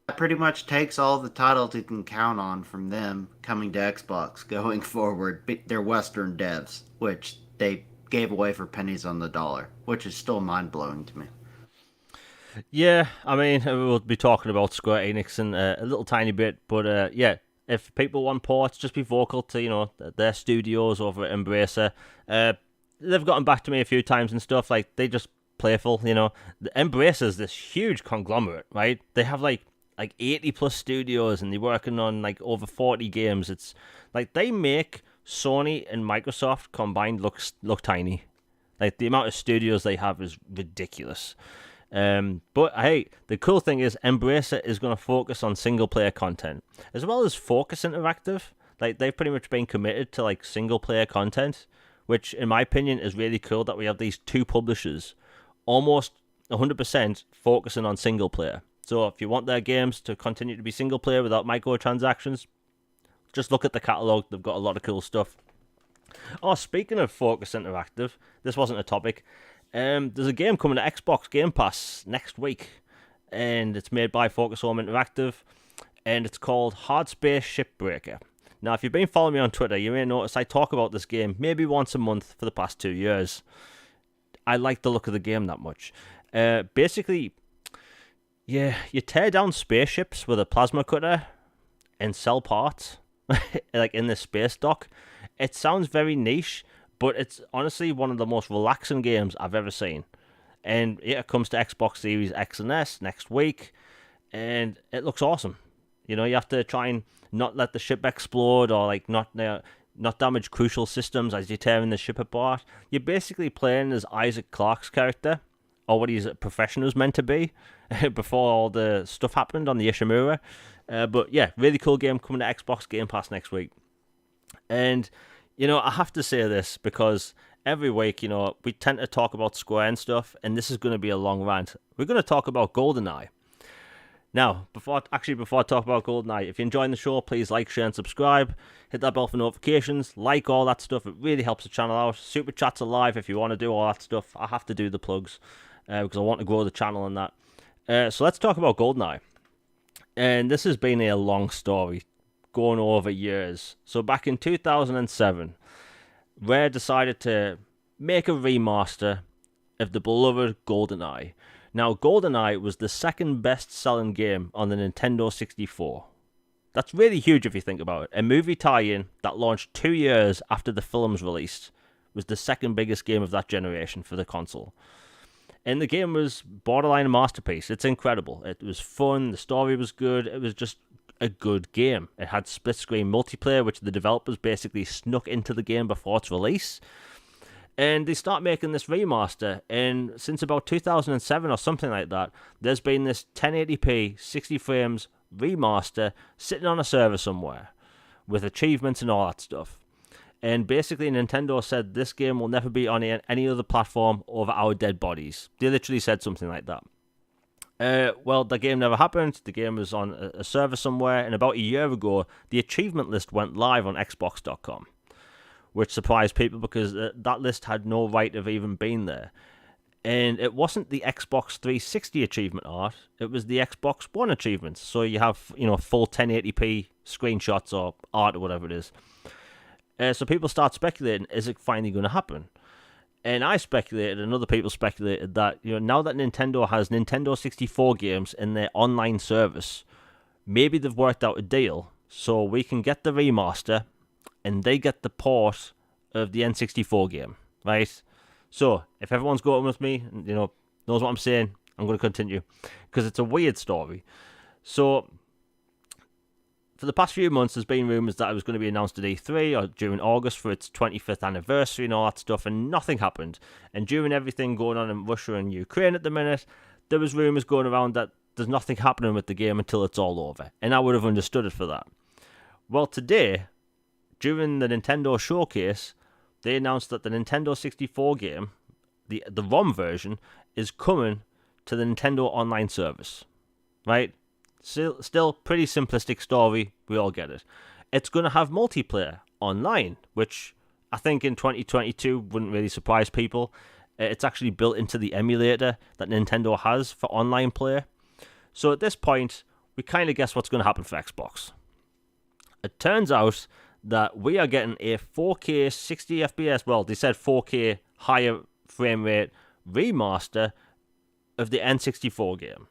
that pretty much takes all the titles you can count on from them coming to Xbox going forward. They're Western devs, which they gave away for pennies on the dollar, which is still mind blowing to me. Yeah, I mean, we'll be talking about Square Enix in a little tiny bit, but yeah, if people want ports, just be vocal to their studios over at Embracer. They've gotten back to me a few times and stuff. Like they just playful, The Embracer's this huge conglomerate, right? They have like 80 plus studios, and they're working on like over 40 games. It's like they make Sony and Microsoft combined look tiny. Like the amount of studios they have is ridiculous. But hey, the cool thing is Embracer is going to focus on single player content as well as Focus Interactive. Like they've pretty much been committed to like single player content, which in my opinion is really cool that we have these two publishers almost 100% focusing on single player. So if you want their games to continue to be single player without microtransactions, just look at the catalog. They've got a lot of cool stuff. Oh, speaking of Focus Interactive, this wasn't a topic. There's a game coming to Xbox Game Pass next week, and it's made by Focus Home Interactive, and it's called Hard Space Shipbreaker. Now, if you've been following me on Twitter, you may notice I talk about this game maybe once a month for the past 2 years. I like the look of the game that much. Basically, yeah, you tear down spaceships with a plasma cutter and sell parts, like in this space dock. It sounds very niche, but it's honestly one of the most relaxing games I've ever seen. And it comes to Xbox Series X and S next week, and it looks awesome. You know, you have to try and not let the ship explode or like not damage crucial systems as you're tearing the ship apart. You're basically playing as Isaac Clarke's character, or what his profession was meant to be, before all the stuff happened on the Ishimura. But yeah, really cool game coming to Xbox Game Pass next week. And, you know, I have to say this because every week, you know, we tend to talk about Square and stuff, and this is going to be a long rant. We're going to talk about GoldenEye. Now, before I talk about GoldenEye, if you're enjoying the show, please like, share, and subscribe. Hit that bell for notifications. Like all that stuff. It really helps the channel out. Super chats are live if you want to do all that stuff. I have to do the plugs because I want to grow the channel and that. So let's talk about GoldenEye. And this has been a long story, going over years. So back in 2007, Rare decided to make a remaster of the beloved GoldenEye. Now, GoldenEye was the second best-selling game on the Nintendo 64. That's really huge if you think about it. A movie tie-in that launched 2 years after the film's released was the second biggest game of that generation for the console. And the game was borderline a masterpiece. It's incredible. It was fun. The story was good. It was just a good game. It had split-screen multiplayer, which the developers basically snuck into the game before its release. And they start making this remaster, and since about 2007 or something like that, there's been this 1080p 60 frames remaster sitting on a server somewhere with achievements and all that stuff. And basically Nintendo said this game will never be on any other platform over our dead bodies. They literally said something like that. Well, the game never happened. The game was on a server somewhere, and about a year ago, the achievement list went live on Xbox.com. Which surprised people because that list had no right of even being there. And it wasn't the Xbox 360 achievement art, it was the Xbox One achievements. So you have, you know, full 1080p screenshots or art or whatever it is. So people start speculating, is it finally going to happen? And I speculated, and other people speculated that, you know, now that Nintendo has Nintendo 64 games in their online service, maybe they've worked out a deal so we can get the remaster and they get the port of the N64 game, right? So, if everyone's going with me, you know, knows what I'm saying, I'm going to continue, because it's a weird story. So, for the past few months, there's been rumours that it was going to be announced at E3 or during August for its 25th anniversary and all that stuff, and nothing happened. And during everything going on in Russia and Ukraine at the minute, there was rumours going around that there's nothing happening with the game until it's all over, and I would have understood it for that. Well, today, during the Nintendo showcase, they announced that the Nintendo 64 game, the ROM version, is coming to the Nintendo Online service. Right? Still pretty simplistic story, we all get it. It's going to have multiplayer online, which I think in 2022 wouldn't really surprise people. It's actually built into the emulator that Nintendo has for online play. So at this point, we kind of guess what's going to happen for Xbox. It turns out that we are getting a 4K 60 FPS, well, they said 4K higher frame rate remaster of the N64 game.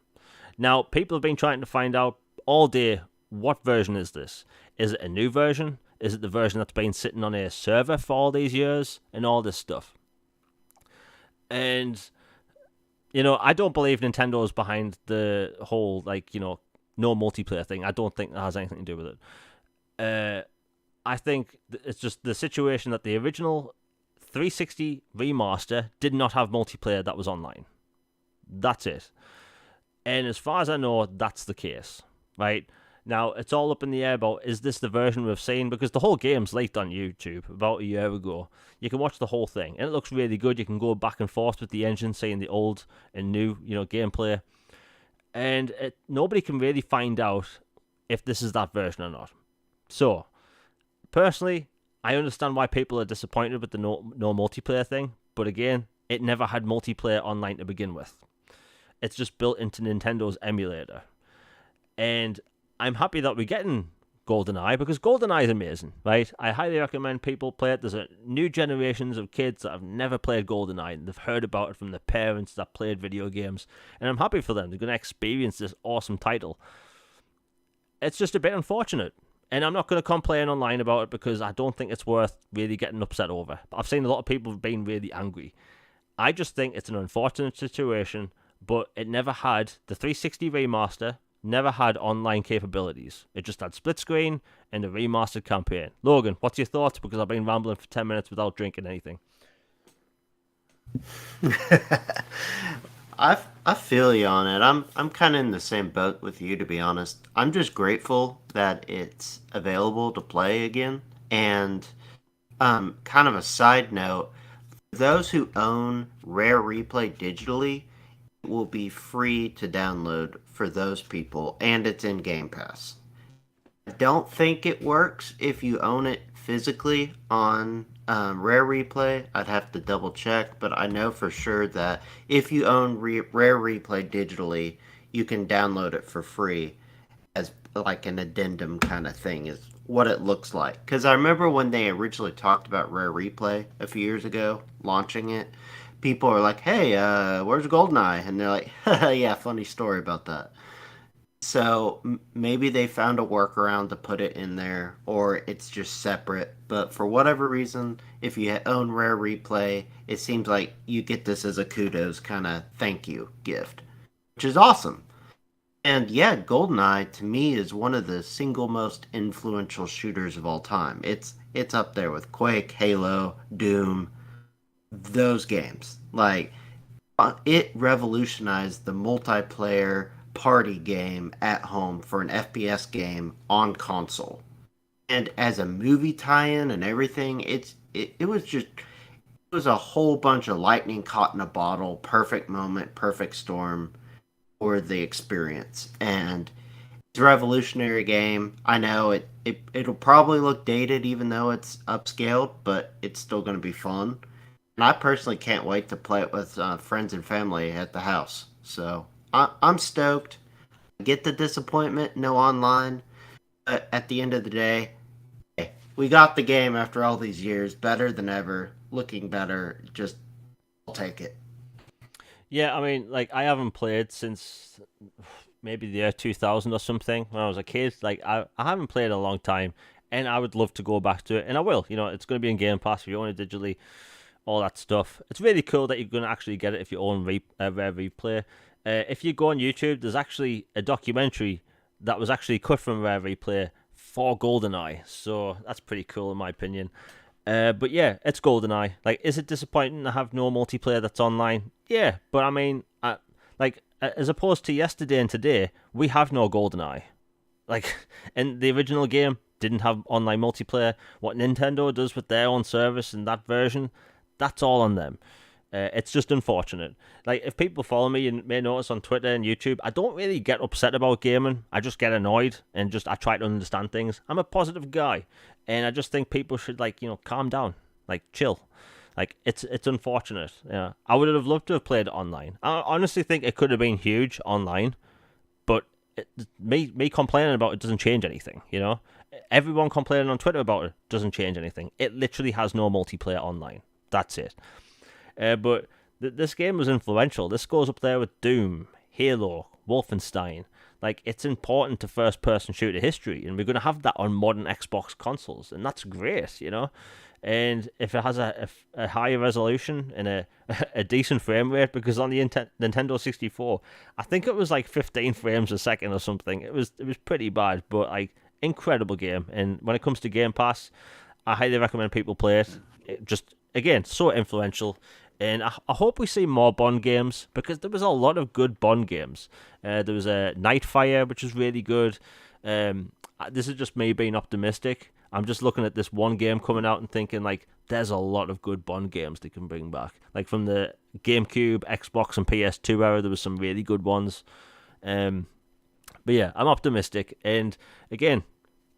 Now, people have been trying to find out all day, what version is this? Is it a new version? Is it the version that's been sitting on a server for all these years? And all this stuff. And, you know, I don't believe Nintendo's behind the whole, like, you know, no multiplayer thing. I don't think that has anything to do with it. I think it's just the situation that the original 360 remaster did not have multiplayer that was online. That's it. And as far as I know, that's the case, right? Now, it's all up in the air about, is this the version we've seen? Because the whole game's leaked on YouTube about a year ago. You can watch the whole thing, and it looks really good. You can go back and forth with the engine, seeing the old and new, you know, gameplay. And nobody can really find out if this is that version or not. So, personally, I understand why people are disappointed with the no multiplayer thing. But again, it never had multiplayer online to begin with. It's just built into Nintendo's emulator. And I'm happy that we're getting GoldenEye, because GoldenEye is amazing, right? I highly recommend people play it. There's a new generations of kids that have never played GoldenEye, and they've heard about it from their parents that played video games, and I'm happy for them. They're going to experience this awesome title. It's just a bit unfortunate, and I'm not going to complain online about it because I don't think it's worth really getting upset over. But I've seen a lot of people being really angry. I just think it's an unfortunate situation, but it never had the 360 remaster, never had online capabilities. It just had split screen and a remastered campaign. Logan, what's your thoughts? Because I've been rambling for 10 minutes without drinking anything. I feel you on it. I'm kind of in the same boat with you, to be honest. I'm just grateful that it's available to play again. And kind of a side note, those who own Rare Replay digitally, it will be free to download for those people, and it's in Game Pass. I don't think it works if you own it physically on Rare Replay. I'd have to double check, but I know for sure that if you own Rare Replay digitally, you can download it for free as like an addendum kind of thing is what it looks like. Because I remember when they originally talked about Rare Replay a few years ago, launching it, people are like, hey, where's GoldenEye? And they're like, yeah, funny story about that. So maybe they found a workaround to put it in there, or it's just separate. But for whatever reason, if you own Rare Replay, it seems like you get this as a kudos kind of thank you gift, which is awesome. And yeah, GoldenEye to me is one of the single most influential shooters of all time. It's up there with Quake, Halo, Doom, those games. Like it revolutionized the multiplayer party game at home for an FPS game on console. And as a movie tie-in and everything, it was a whole bunch of lightning caught in a bottle, perfect moment, perfect storm for the experience. And it's a revolutionary game. I know it'll probably look dated even though it's upscaled, but it's still going to be fun. And I personally can't wait to play it with friends and family at the house. So I'm stoked. I get the disappointment, no online. But at the end of the day, hey, we got the game after all these years. Better than ever. Looking better. Just, I'll take it. Yeah, I mean, like, I haven't played since maybe the year 2000 or something when I was a kid. Like, I haven't played in a long time, and I would love to go back to it, and I will. You know, it's going to be in Game Pass if you own it digitally, all that stuff. It's really cool that you're going to actually get it if you own Rare Replay. If you go on YouTube, there's actually a documentary that was actually cut from Rare Replay for GoldenEye, so that's pretty cool in my opinion. But yeah, it's GoldenEye. Like, is it disappointing to have no multiplayer that's online? Yeah, but I mean, as opposed to yesterday and today, we have no GoldenEye. Like, in the original game, didn't have online multiplayer. What Nintendo does with their own service and that version, that's all on them. It's just unfortunate. Like, if people follow me, you may notice on Twitter and YouTube, I don't really get upset about gaming. I just get annoyed and I try to understand things. I'm a positive guy, and I just think people should, like, calm down, like, chill. Like, it's unfortunate. Yeah, I would have loved to have played it online. I honestly think it could have been huge online, but me complaining about it doesn't change anything. Everyone complaining on Twitter about it doesn't change anything. It literally has no multiplayer online. That's it. But this game was influential. This goes up there with Doom, Halo, Wolfenstein. Like, it's important to first-person shooter history, and we're going to have that on modern Xbox consoles, and that's great, And if it has a higher resolution and a decent frame rate, because on the Nintendo 64, I think it was like 15 frames a second or something. It was pretty bad, but like, incredible game. And when it comes to Game Pass, I highly recommend people play it. It just, again, so influential. And I hope we see more Bond games, because there was a lot of good Bond games. There was a Nightfire, which is really good. This is just me being optimistic. I'm just looking at this one game coming out and thinking, like, there's a lot of good Bond games they can bring back. Like, from the GameCube, Xbox, and PS2 era, there was some really good ones. But yeah, I'm optimistic. And again,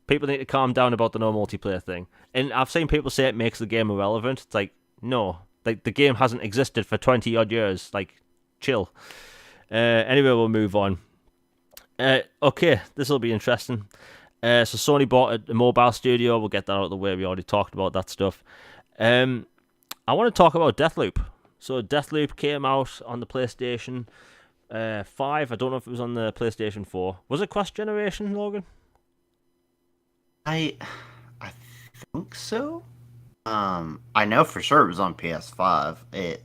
people need to calm down about the no multiplayer thing. And I've seen people say it makes the game irrelevant. It's like, no. Like, the game hasn't existed for 20 odd years. Like, chill. Anyway, we'll move on. Okay, this will be interesting. So Sony bought a mobile studio. We'll get that out of the way. We already talked about that stuff. I want to talk about Deathloop. So Deathloop came out on the PlayStation 5. I don't know if it was on the PlayStation 4. Was it cross-generation, Logan? I think so. I know for sure it was on PS5. It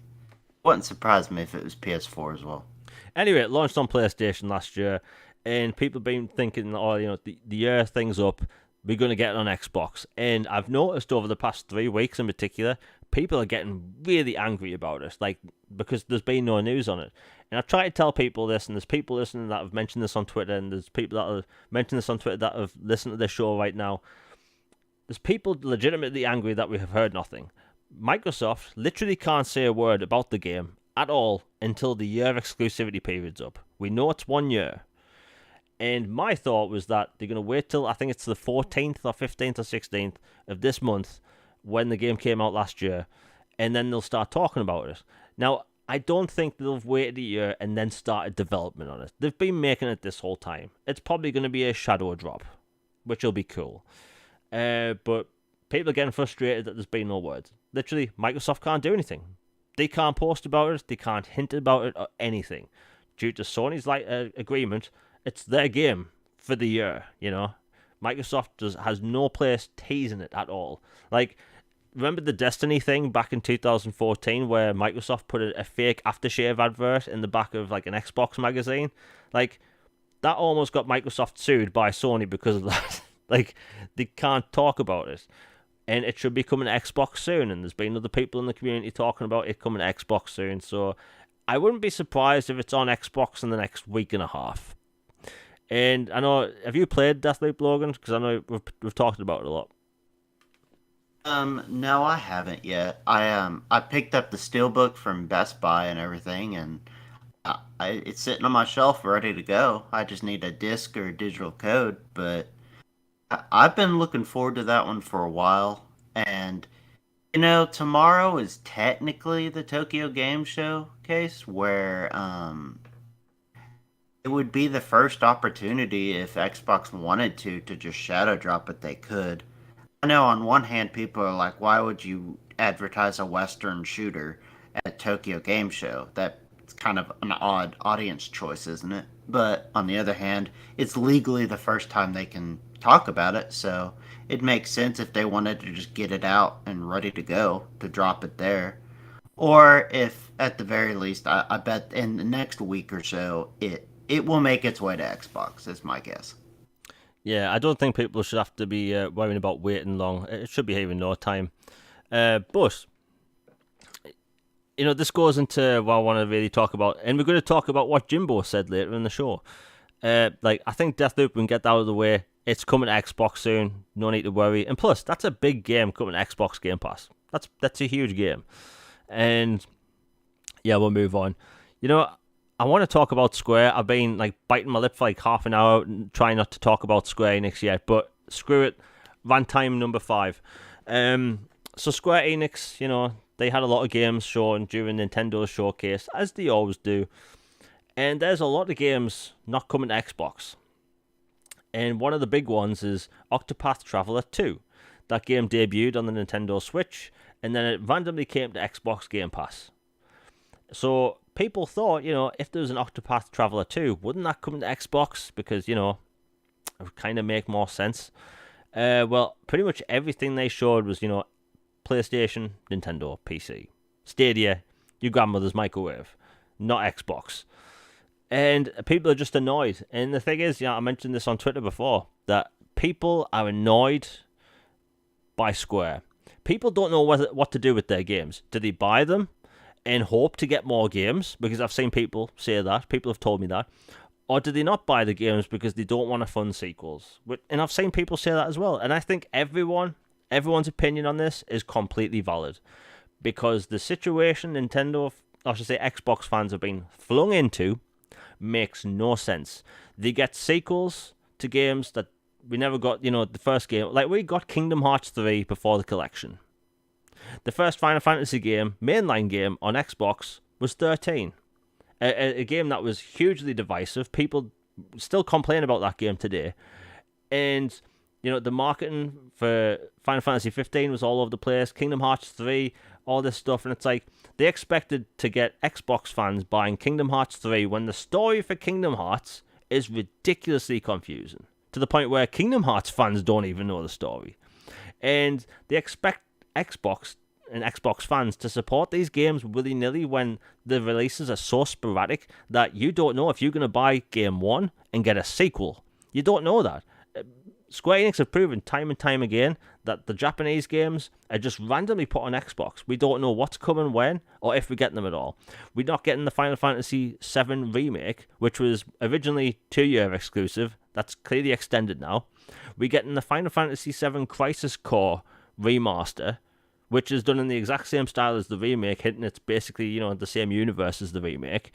wouldn't surprise me if it was PS4 as well. Anyway, it launched on PlayStation last year, and people have been thinking, oh, the year thing's up, we're going to get it on Xbox. And I've noticed over the past 3 weeks in particular, people are getting really angry about it, like, because there's been no news on it. And I've tried to tell people this, and there's people listening that have mentioned this on Twitter, and there's people that have mentioned this on Twitter that have listened to this show right now. There's people legitimately angry that we have heard nothing. Microsoft literally can't say a word about the game at all until the year exclusivity period's up. We know it's 1 year. And my thought was that they're going to wait till, I think it's the 14th or 15th or 16th of this month when the game came out last year, and then they'll start talking about it. Now, I don't think they'll have waited a year and then started development on it. They've been making it this whole time. It's probably going to be a shadow drop, which will be cool. But people are getting frustrated that there's been no word. Literally, Microsoft can't do anything. They can't post about it. They can't hint about it or anything. Due to Sony's agreement, it's their game for the year, Microsoft has no place teasing it at all. Like, remember the Destiny thing back in 2014 where Microsoft put a fake aftershave advert in the back of, like, an Xbox magazine? Like, that almost got Microsoft sued by Sony because of that. Like, they can't talk about it. And it should be coming to Xbox soon. And there's been other people in the community talking about it coming to Xbox soon. So I wouldn't be surprised if it's on Xbox in the next week and a half. And I know, have you played Deathloop, Logan? Because I know we've talked about it a lot. No, I haven't yet. I picked up the Steelbook from Best Buy and everything, and it's sitting on my shelf ready to go. I just need a disc or a digital code, but I've been looking forward to that one for a while, and tomorrow is technically the Tokyo Game Showcase, where it would be the first opportunity if Xbox wanted to just shadow drop it. They could. I know on one hand people are like, why would you advertise a Western shooter at Tokyo Game Show? That's kind of an odd audience choice, isn't it? But on the other hand, it's legally the first time they can talk about it, so it makes sense if they wanted to just get it out and ready to go to drop it there. Or if, at the very least, I bet in the next week or so, it will make its way to Xbox, is my guess. Yeah, I don't think people should have to be worrying about waiting long. It should be here in no time. But, this goes into what I want to really talk about. And we're going to talk about what Jimbo said later in the show. I think Deathloop, we can get that out of the way. It's coming to Xbox soon. No need to worry. And plus, that's a big game coming to Xbox Game Pass. That's a huge game. And, yeah, we'll move on. I want to talk about Square. I've been biting my lip for half an hour trying not to talk about Square Enix yet, but screw it. Rant time number 5. So Square Enix, they had a lot of games shown during Nintendo's showcase, as they always do. And there's a lot of games not coming to Xbox. And one of the big ones is Octopath Traveler 2. That game debuted on the Nintendo Switch, and then it randomly came to Xbox Game Pass. So people thought, if there was an Octopath Traveler 2, wouldn't that come to Xbox? Because, it would kind of make more sense. Well, pretty much everything they showed was, PlayStation, Nintendo, PC. Stadia, your grandmother's microwave, not Xbox. And people are just annoyed. And the thing is, I mentioned this on Twitter before, that people are annoyed by Square. People don't know what to do with their games. Do they buy them and hope to get more games? Because I've seen people say that. People have told me that. Or do they not buy the games because they don't want to fund sequels? And I've seen people say that as well. And I think everyone's opinion on this is completely valid. Because the situation Nintendo, I should say Xbox fans have been flung into makes no sense. They get sequels to games that we never got, the first game. We got Kingdom Hearts 3 before the collection. The first Final Fantasy game, mainline game on Xbox, was 13. A game that was hugely divisive. People still complain about that game today. And, the marketing for Final Fantasy 15 was all over the place. Kingdom Hearts 3, all this stuff. And it's like, they expected to get Xbox fans buying Kingdom Hearts 3 when the story for Kingdom Hearts is ridiculously confusing. To the point where Kingdom Hearts fans don't even know the story. And they expect Xbox and Xbox fans to support these games willy-nilly when the releases are so sporadic that you don't know if you're going to buy game 1 and get a sequel. You don't know that. Square Enix have proven time and time again that the Japanese games are just randomly put on Xbox. We don't know what's coming when, or if we're getting them at all. We're not getting the Final Fantasy VII Remake, which was originally 2-year exclusive. That's clearly extended now. We're getting the Final Fantasy VII Crisis Core Remaster, which is done in the exact same style as the remake, hinting it's basically, the same universe as the remake.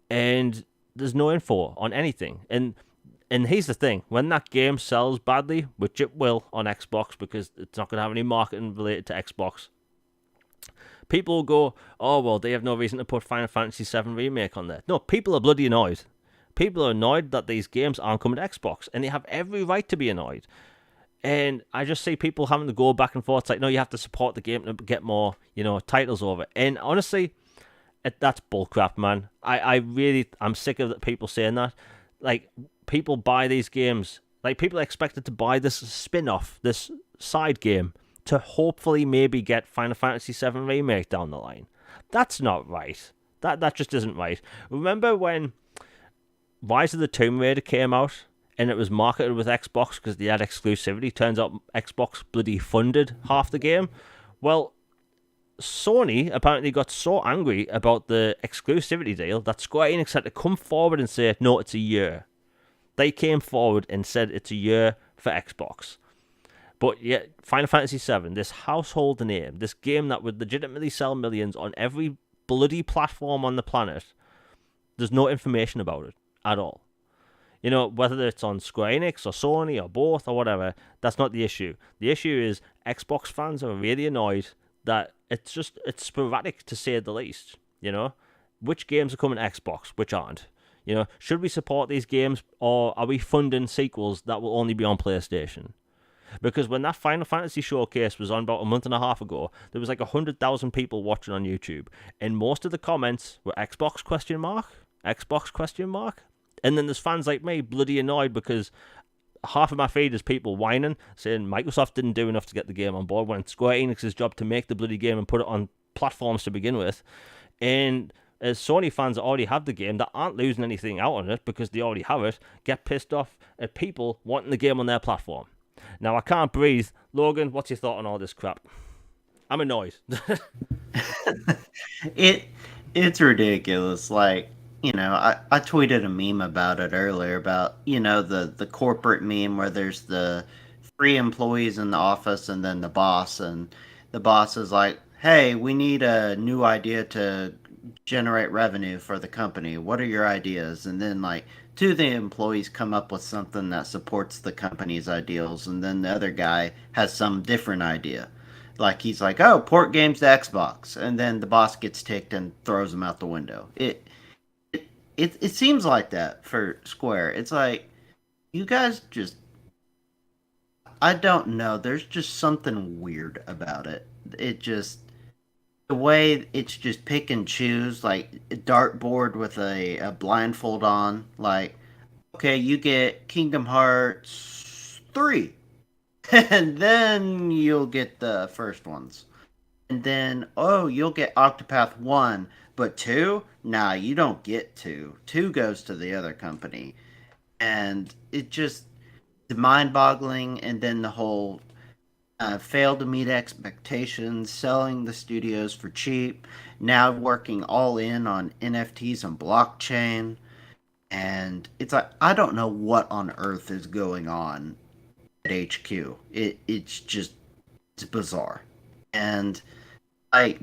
And there's no info on anything. And here's the thing, when that game sells badly, which it will on Xbox because it's not going to have any marketing related to Xbox, people will go, oh, well, they have no reason to put Final Fantasy VII Remake on there. No, people are bloody annoyed. People are annoyed that these games aren't coming to Xbox, and they have every right to be annoyed. And I just see people having to go back and forth. It's like, no, you have to support the game to get more, titles over. And honestly, that's bullcrap, man. I'm sick of people saying that. Like, people buy these games. Like, people are expected to buy this spin-off, this side game, to hopefully maybe get Final Fantasy VII Remake down the line. That's not right. That just isn't right. Remember when Rise of the Tomb Raider came out and it was marketed with Xbox because they had exclusivity? Turns out Xbox bloody funded half the game. Well, Sony apparently got so angry about the exclusivity deal that Square Enix had to come forward and say, no, it's a year. They came forward and said it's a year for Xbox. But yet, Final Fantasy VII, this household name, this game that would legitimately sell millions on every bloody platform on the planet, there's no information about it at all. Whether it's on Square Enix or Sony or both or whatever, that's not the issue. The issue is Xbox fans are really annoyed that it's sporadic, to say the least. Which games are coming to Xbox, which aren't. Should we support these games, or are we funding sequels that will only be on PlayStation? Because when that Final Fantasy showcase was on about a month and a half ago, there was like 100,000 people watching on YouTube, and most of the comments were Xbox ? Xbox ? And then there's fans like me bloody annoyed because half of my feed is people whining, saying Microsoft didn't do enough to get the game on board when it's Square Enix's job to make the bloody game and put it on platforms to begin with. And as Sony fans that already have the game, that aren't losing anything out on it because they already have it, get pissed off at people wanting the game on their platform. Now, I can't breathe. Logan, what's your thought on all this crap? I'm annoyed. It's ridiculous. Like, I tweeted a meme about it earlier about, the corporate meme where there's the 3 employees in the office and then the boss. And the boss is like, hey, we need a new idea to generate revenue for the company. What are your ideas? And then, like, 2 of the employees come up with something that supports the company's ideals. And then the other guy has some different idea. Like, he's like, oh, port games to Xbox. And then the boss gets ticked and throws them out the window. It seems like that for Square. It's like, you guys just, I don't know. There's just something weird about it. The way it's just pick and choose, like a dartboard with a blindfold on. Like, okay, you get Kingdom Hearts 3. And then you'll get the first ones. And then, oh, you'll get Octopath 1. But 2? Nah, you don't get 2. 2 goes to the other company. And it just, the mind-boggling, and then the whole failed to meet expectations, selling the studios for cheap, now working all in on NFTs and blockchain. And it's like, I don't know what on earth is going on at HQ. It's bizarre. And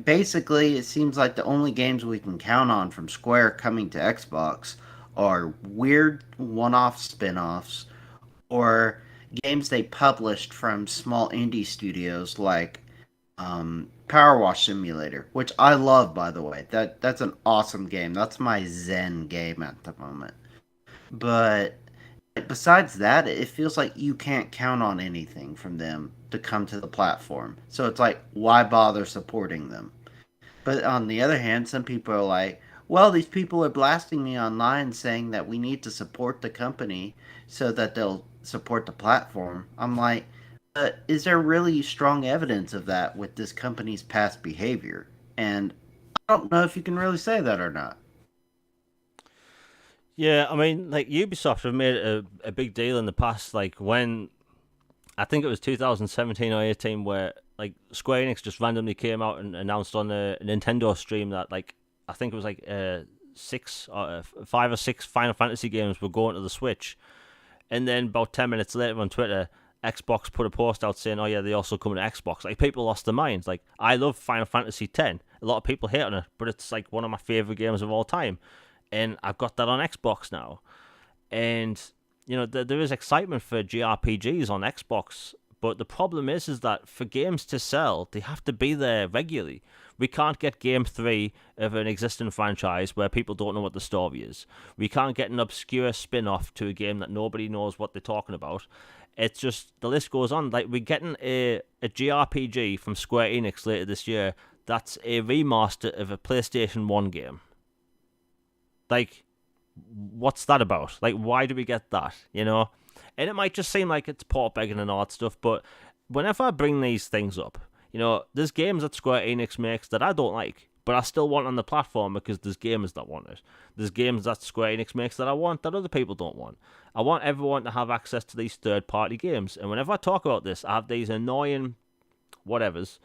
basically, it seems like the only games we can count on from Square coming to Xbox are weird one-off spin-offs or games they published from small indie studios like Power Wash Simulator, which I love, by the way. That's an awesome game. That's my zen game at the moment. But besides that, it feels like you can't count on anything from them to come to the platform. So it's like, why bother supporting them? But on the other hand, some people are like, well, these people are blasting me online saying that we need to support the company so that they'll support the platform. I'm like, but is there really strong evidence of that with this company's past behavior? And I don't know if you can really say that or not. Yeah, I mean, like Ubisoft have made a big deal in the past, like when I think it was 2017 or 18, where like Square Enix just randomly came out and announced on a Nintendo stream that like I think it was like six or 5 or 6 Final Fantasy games were going to the Switch, and then about 10 minutes later on Twitter, Xbox put a post out saying, "Oh yeah, they also come to Xbox." Like people lost their minds. Like I love Final Fantasy X. A lot of people hate on it, but it's like one of my favorite games of all time, and I've got that on Xbox now. And there is excitement for JRPGs on Xbox, but the problem is that for games to sell, they have to be there regularly. We can't get game 3 of an existing franchise where people don't know what the story is. We can't get an obscure spin-off to a game that nobody knows what they're talking about. It's just the list goes on. Like we're getting a JRPG from Square Enix later this year that's a remaster of a PlayStation 1 game. Like, what's that about? Like, why do we get that? And it might just seem like it's port begging and all that stuff, but whenever I bring these things up, there's games that Square Enix makes that I don't like, but I still want on the platform because there's gamers that want it. There's games that Square Enix makes that I want that other people don't want. I want everyone to have access to these third-party games, and whenever I talk about this, I have these annoying whatevers.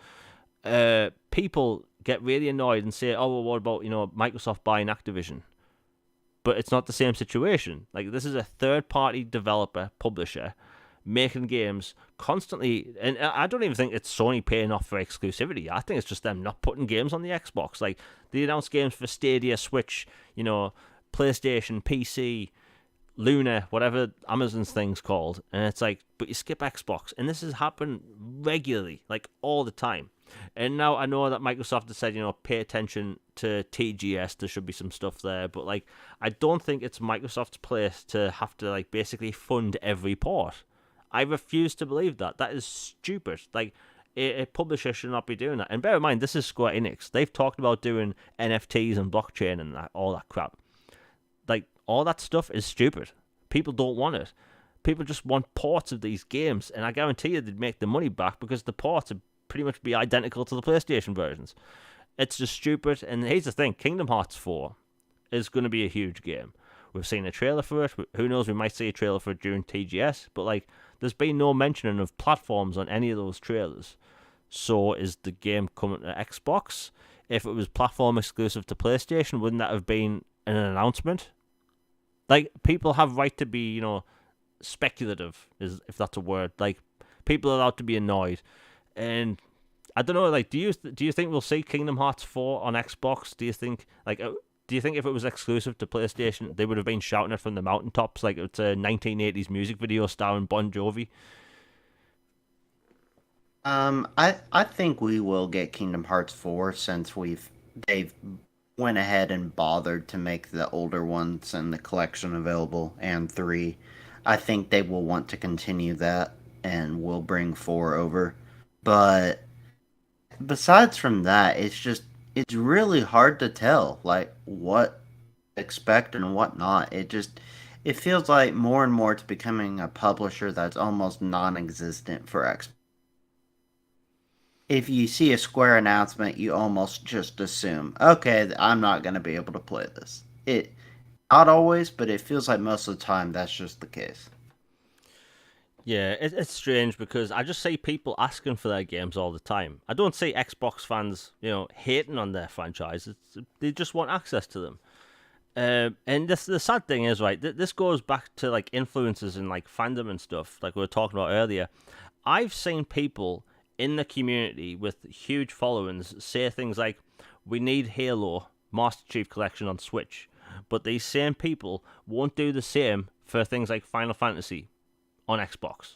People get really annoyed and say, "Oh, well, what about Microsoft buying Activision?" But it's not the same situation. Like this is a third-party developer, publisher, making games constantly, and I don't even think it's Sony paying off for exclusivity. I think it's just them not putting games on the Xbox. Like they announce games for Stadia, Switch, PlayStation, PC, Luna, whatever Amazon's thing's called, and it's like, but you skip Xbox, and this has happened regularly, like all the time. And now I know that Microsoft has said, pay attention to TGS. There should be some stuff there, but like, I don't think it's Microsoft's place to have to like basically fund every port. I refuse to believe that. That is stupid. Like, a publisher should not be doing that. And bear in mind, this is Square Enix. They've talked about doing NFTs and blockchain and all that crap. Like, all that stuff is stupid. People don't want it. People just want ports of these games, and I guarantee you they'd make the money back because the ports would pretty much be identical to the PlayStation versions. It's just stupid. And here's the thing: Kingdom Hearts 4 is going to be a huge game. We've seen a trailer for it. Who knows? We might see a trailer for it during TGS. But like, there's been no mentioning of platforms on any of those trailers. So is the game coming to Xbox? If it was platform exclusive to PlayStation, wouldn't that have been an announcement? Like, people have right to be, speculative, is if that's a word. Like, people are allowed to be annoyed, and I don't know. Like, do you think we'll see Kingdom Hearts 4 on Xbox? Do you think if it was exclusive to PlayStation, they would have been shouting it from the mountaintops like it's a 1980s music video starring Bon Jovi? I think we will get Kingdom Hearts 4 since they've went ahead and bothered to make the older ones and the collection available and 3. I think they will want to continue that and will bring 4 over. But besides from that, it's really hard to tell like what to expect and what not. It feels like more and more it's becoming a publisher that's almost non-existent for Xbox. If you see a Square announcement, you almost just assume, okay, I'm not going to be able to play this. It not always, but it feels like most of the time that's just the case. Yeah, it's strange because I just see people asking for their games all the time. I don't see Xbox fans, hating on their franchises. They just want access to them. And the sad thing is, right, this goes back to like influences and like fandom and stuff, like we were talking about earlier. I've seen people in the community with huge followings say things like, "We need Halo Master Chief Collection on Switch," but these same people won't do the same for things like Final Fantasy on Xbox.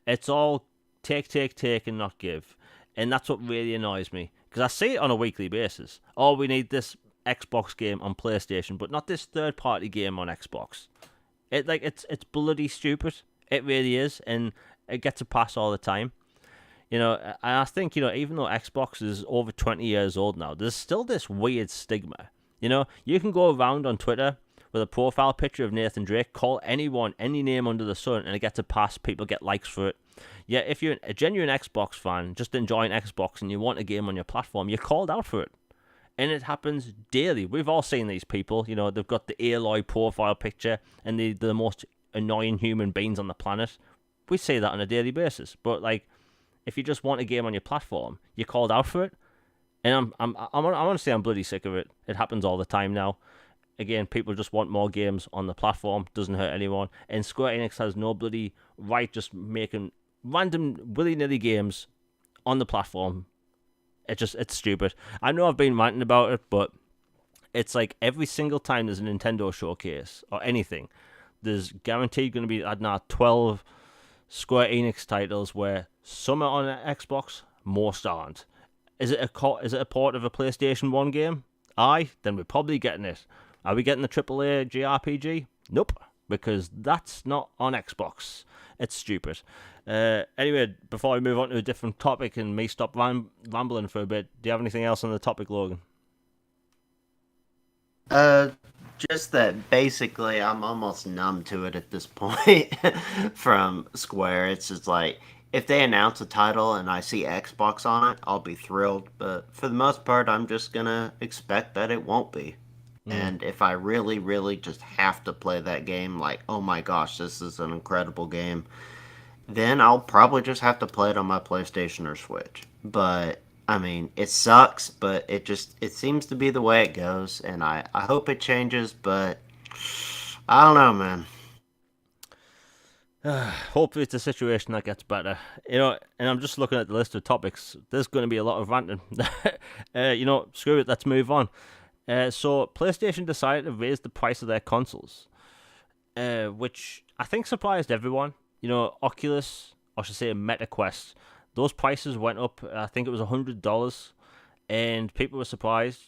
It's all take, and not give. And that's what really annoys me, because I see it on a weekly basis. Oh, we need this Xbox game on PlayStation, but not this third-party game on Xbox. It's bloody stupid. It really is, and it gets a pass all the time. And I think, even though Xbox is over 20 years old now, there's still this weird stigma. You can go around on Twitter with a profile picture of Nathan Drake, call anyone any name under the sun, and it gets a pass. People get likes for it. Yet if you're a genuine Xbox fan, just enjoying Xbox, and you want a game on your platform, you're called out for it. And it happens daily. We've all seen these people. They've got the Aloy profile picture, and they're the most annoying human beings on the planet. We see that on a daily basis. But, if you just want a game on your platform, you're called out for it. And I'm honestly, I'm bloody sick of it. It happens all the time now. Again, people just want more games on the platform. Doesn't hurt anyone. And Square Enix has no bloody right just making random willy-nilly games on the platform. It's stupid. I know I've been ranting about it, but it's like every single time there's a Nintendo showcase or anything, there's guaranteed going to be, I don't know, 12 Square Enix titles where some are on Xbox, most aren't. Is it a port of a PlayStation 1 game? Aye, then we're probably getting it. Are we getting the AAA JRPG? Nope, because that's not on Xbox. It's stupid. Anyway, before we move on to a different topic and me stop rambling for a bit, do you have anything else on the topic, Logan? Just that basically I'm almost numb to it at this point from Square. It's just like, if they announce a title and I see Xbox on it, I'll be thrilled. But for the most part, I'm just gonna expect that it won't be. And if I really, really just have to play that game, like, oh my gosh, this is an incredible game, then I'll probably just have to play it on my PlayStation or Switch. But I mean, it sucks, but it seems to be the way it goes, and I hope it changes, but I don't know, man. Hopefully it's a situation that gets better. And I'm just looking at the list of topics. There's going to be a lot of ranting. Screw it, let's move on. So PlayStation decided to raise the price of their consoles, which I think surprised everyone. Oculus, or I should say MetaQuest, those prices went up. I think it was $100, and people were surprised.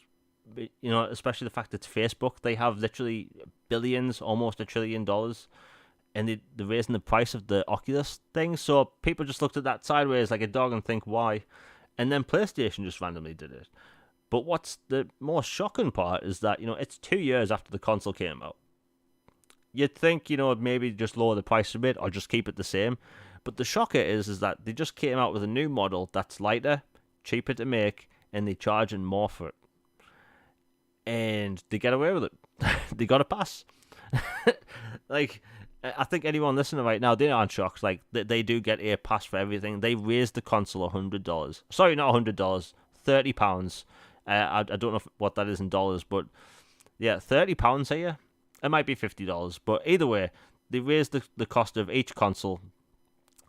Especially the fact that it's Facebook. They have literally billions, almost $1 trillion, and they're raising the price of the Oculus thing. So people just looked at that sideways like a dog and think, why? And then PlayStation just randomly did it. But what's the most shocking part is that, it's 2 years after the console came out. You'd think, maybe just lower the price a bit or just keep it the same. But the shocker is that they just came out with a new model that's lighter, cheaper to make, and they're charging more for it. And they get away with it. They got a pass. I think anyone listening right now, they aren't shocked. They do get a pass for everything. They raised the console $100. Sorry, not $100. £30. I don't know what that is in dollars, but yeah, £30 here. It might be $50, but either way, they raised the cost of each console,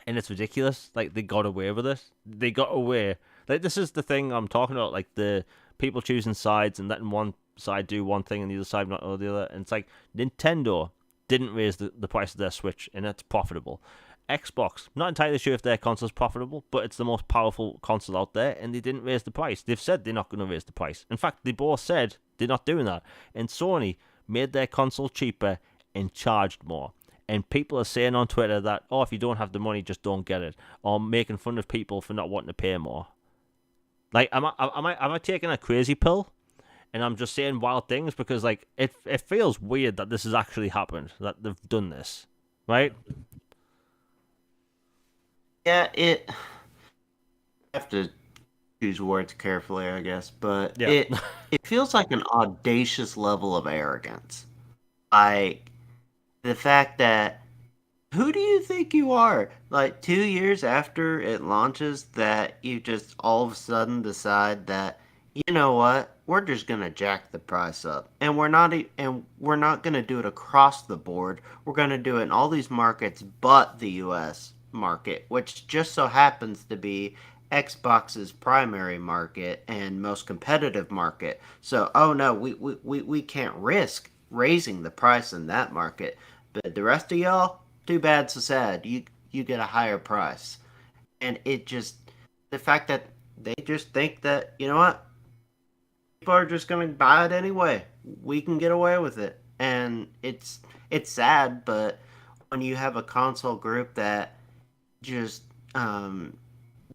and it's ridiculous. They got away with it. They got away. This is the thing I'm talking about. The people choosing sides and letting one side do one thing and the other side not do the other. And it's like Nintendo didn't raise the price of their Switch, and it's profitable. Xbox, not entirely sure if their console's profitable, but it's the most powerful console out there, and they didn't raise the price. They've said they're not going to raise the price. In fact, they both said they're not doing that. And Sony made their console cheaper and charged more. And people are saying on Twitter that, oh, if you don't have the money, just don't get it. Or making fun of people for not wanting to pay more. Am I taking a crazy pill? And I'm just saying wild things because, it feels weird that this has actually happened, that they've done this, right? Yeah, I have to choose words carefully, I guess, but Yeah. it feels like an audacious level of arrogance. Like the fact that, who do you think you are? 2 years after it launches, that you just all of a sudden decide that, you know what, we're just gonna jack the price up, and we're not gonna do it across the board. We're gonna do it in all these markets, but the U.S. market, which just so happens to be Xbox's primary market and most competitive market. So, oh no, we can't risk raising the price in that market. But the rest of y'all, too bad, so sad. You get a higher price. And the fact that They just think that, you know what, people are just going to buy it anyway. We can get away with it. And it's sad, but when you have a console group that just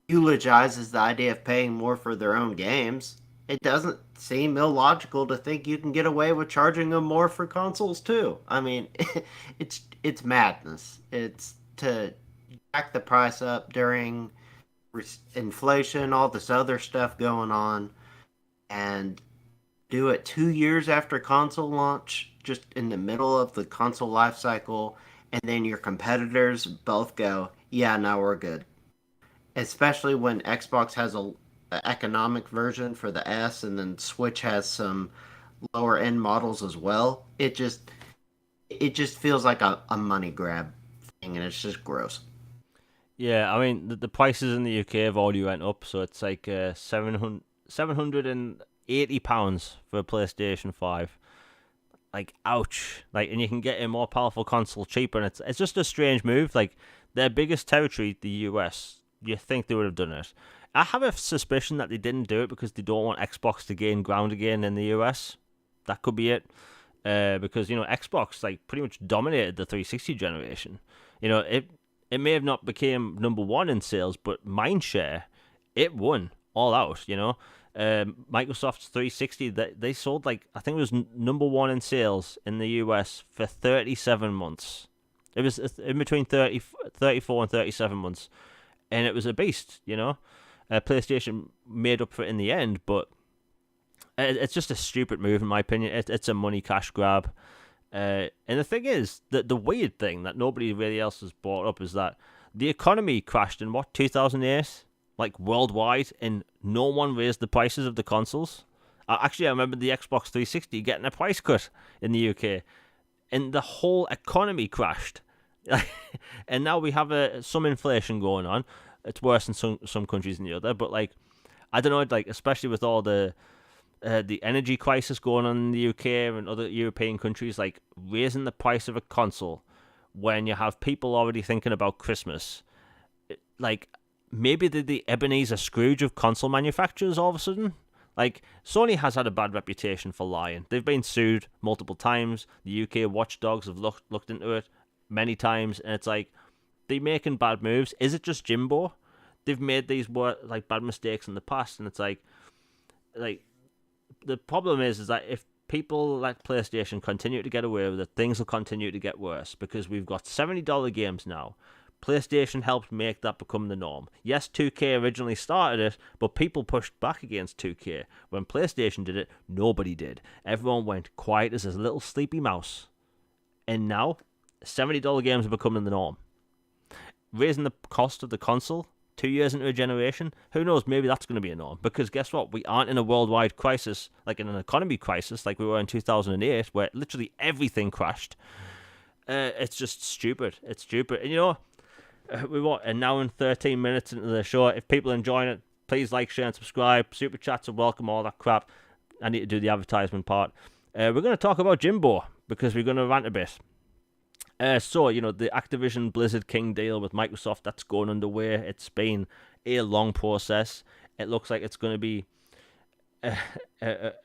eulogizes the idea of paying more for their own games, it doesn't seem illogical to think you can get away with charging them more for consoles too. I mean, it's madness. It's to jack the price up during inflation, all this other stuff going on, and do it 2 years after console launch, just in the middle of the console life cycle, and then your competitors both go, yeah, now we're good. Especially when Xbox has a economic version for the S, and then Switch has some lower end models as well. It just feels like a money grab thing, and it's just gross. Yeah, I mean the prices in the UK have already went up, so it's like 780 pounds for a PlayStation 5. Like, ouch! Like, and you can get a more powerful console cheaper, and it's just a strange move. Like, their biggest territory, the US, you think they would have done it. I have a suspicion that they didn't do it because they don't want Xbox to gain ground again in the US. That could be it. Because Xbox like pretty much dominated the 360 generation. It may have not became number one in sales, but mindshare, it won all out. Microsoft's 360, they sold like, I think it was number one in sales in the US for 37 months. It was in between 34 and 37 months, and it was a beast. PlayStation made up for it in the end, but it's just a stupid move in my opinion. It's a money cash grab. And the thing is, that the weird thing that nobody really else has brought up is that the economy crashed in 2008, like worldwide, and no one raised the prices of the consoles. Actually, I remember the Xbox 360 getting a price cut in the UK, and the whole economy crashed. And now we have some inflation going on. It's worse in some countries than the other, but like, I don't know, like especially with all the energy crisis going on in the UK and other European countries, like raising the price of a console when you have people already thinking about Christmas. Like, maybe the Ebenezer Scrooge of console manufacturers all of a sudden. Like, Sony has had a bad reputation for lying. They've been sued multiple times. The UK watchdogs have looked into it many times, and it's like, they're making bad moves. Is it just Jimbo? They've made these like bad mistakes in the past, and it's like the problem is that if people like PlayStation continue to get away with it, things will continue to get worse because we've got $70 games now. PlayStation helped make that become the norm. Yes, 2K originally started it, but people pushed back against 2K. When PlayStation did it, nobody did. Everyone went quiet as a little sleepy mouse. And now, $70 games are becoming the norm. Raising the cost of the console 2 years into a generation, who knows, maybe that's going to be a norm. Because guess what? We aren't in a worldwide crisis, like in an economy crisis, like we were in 2008, where literally everything crashed. It's just stupid. It's stupid. And we're an hour and 13 minutes into the show. If people are enjoying it, please like, share, and subscribe. Super chats are welcome, all that crap. I need to do the advertisement part. We're going to talk about Jimbo, because we're going to rant a bit. The Activision Blizzard King deal with Microsoft, that's going underway. It's been a long process. It looks like it's going to be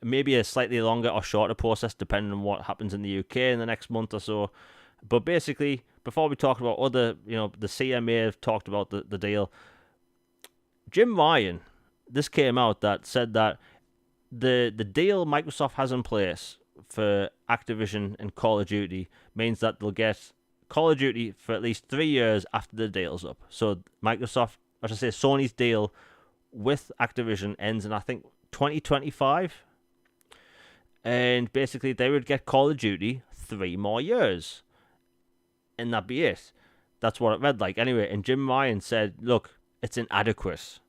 maybe a slightly longer or shorter process, depending on what happens in the UK in the next month or so. But basically, before we talk about other, the CMA have talked about the deal. Jim Ryan, this came out that said that the deal Microsoft has in place for Activision and Call of Duty means that they'll get Call of Duty for at least 3 years after the deal's up. So Sony's deal with Activision ends in, I think, 2025. And basically they would get Call of Duty 3 more years. And that'd be it. That's what it read like. Anyway, and Jim Ryan said, look, it's inadequate.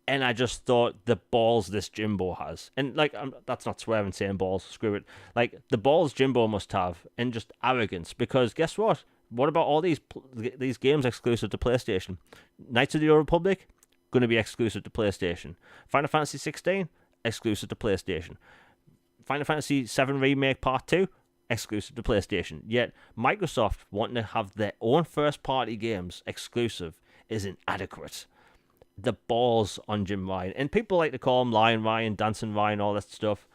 And I just thought, the balls this Jimbo has. And, like, that's not swearing saying balls, screw it. Like, the balls Jimbo must have, and just arrogance. Because guess what? What about all these games exclusive to PlayStation? Knights of the Old Republic, going to be exclusive to PlayStation. Final Fantasy 16, exclusive to PlayStation. Final Fantasy 7 Remake Part 2, exclusive to PlayStation. Yet, Microsoft wanting to have their own first-party games exclusive is inadequate. the balls on Jim Ryan. And people like to call him Lion Ryan, Dancing Ryan, all that stuff.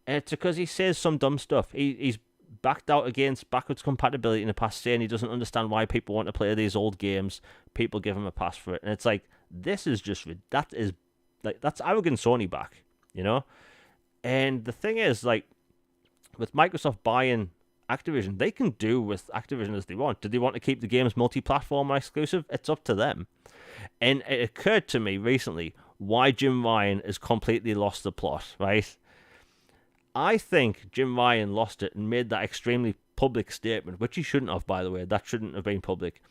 And it's because he says some dumb stuff. He's backed out against backwards compatibility in the past, saying he doesn't understand why people want to play these old games. People give him a pass for it. And it's like, this is just, that's arrogant Sony back, you know? And the thing is, like, with Microsoft buying Activision, they can do with Activision as they want. Do they want to keep the games multi-platform or exclusive? It's up to them. And it occurred to me recently why Jim Ryan has completely lost the plot, right? I think Jim Ryan lost it and made that extremely public statement, which he shouldn't have, by the way. That shouldn't have been public.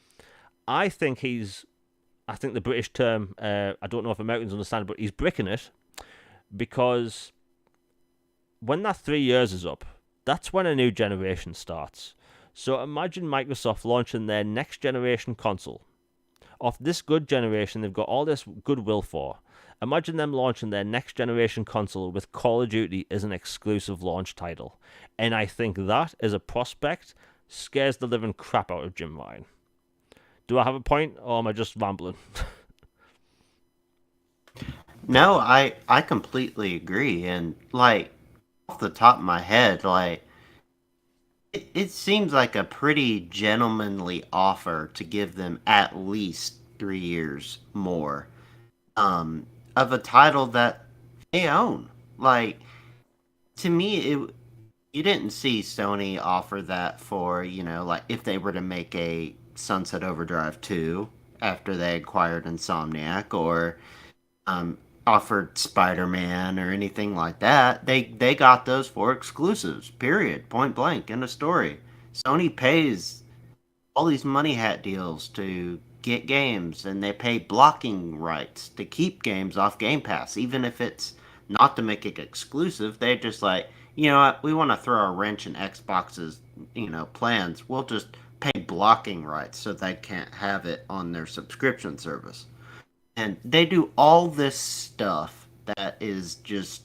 I think I think the British term, I don't know if Americans understand it, but he's bricking it because when that 3 years is up, that's when a new generation starts. So imagine Microsoft launching their next generation console. Off this good generation, they've got all this goodwill for. Imagine them launching their next generation console with Call of Duty as an exclusive launch title. And I think that, as a prospect, scares the living crap out of Jim Ryan. Do I have a point, or am I just rambling? No, I completely agree. And like off the top of my head, like it seems like a pretty gentlemanly offer to give them at least 3 years more of a title that they own. Like to me, you didn't see Sony offer that for like if they were to make a Sunset Overdrive 2 after they acquired Insomniac or um, offered Spider-Man or anything like that. They got those for exclusives. Period. Point blank. End of story. Sony pays all these money hat deals to get games, and they pay blocking rights to keep games off Game Pass, even if it's not to make it exclusive. They just like, you know what, we want to throw a wrench in Xbox's, plans. We'll just pay blocking rights so they can't have it on their subscription service. And they do all this stuff that is just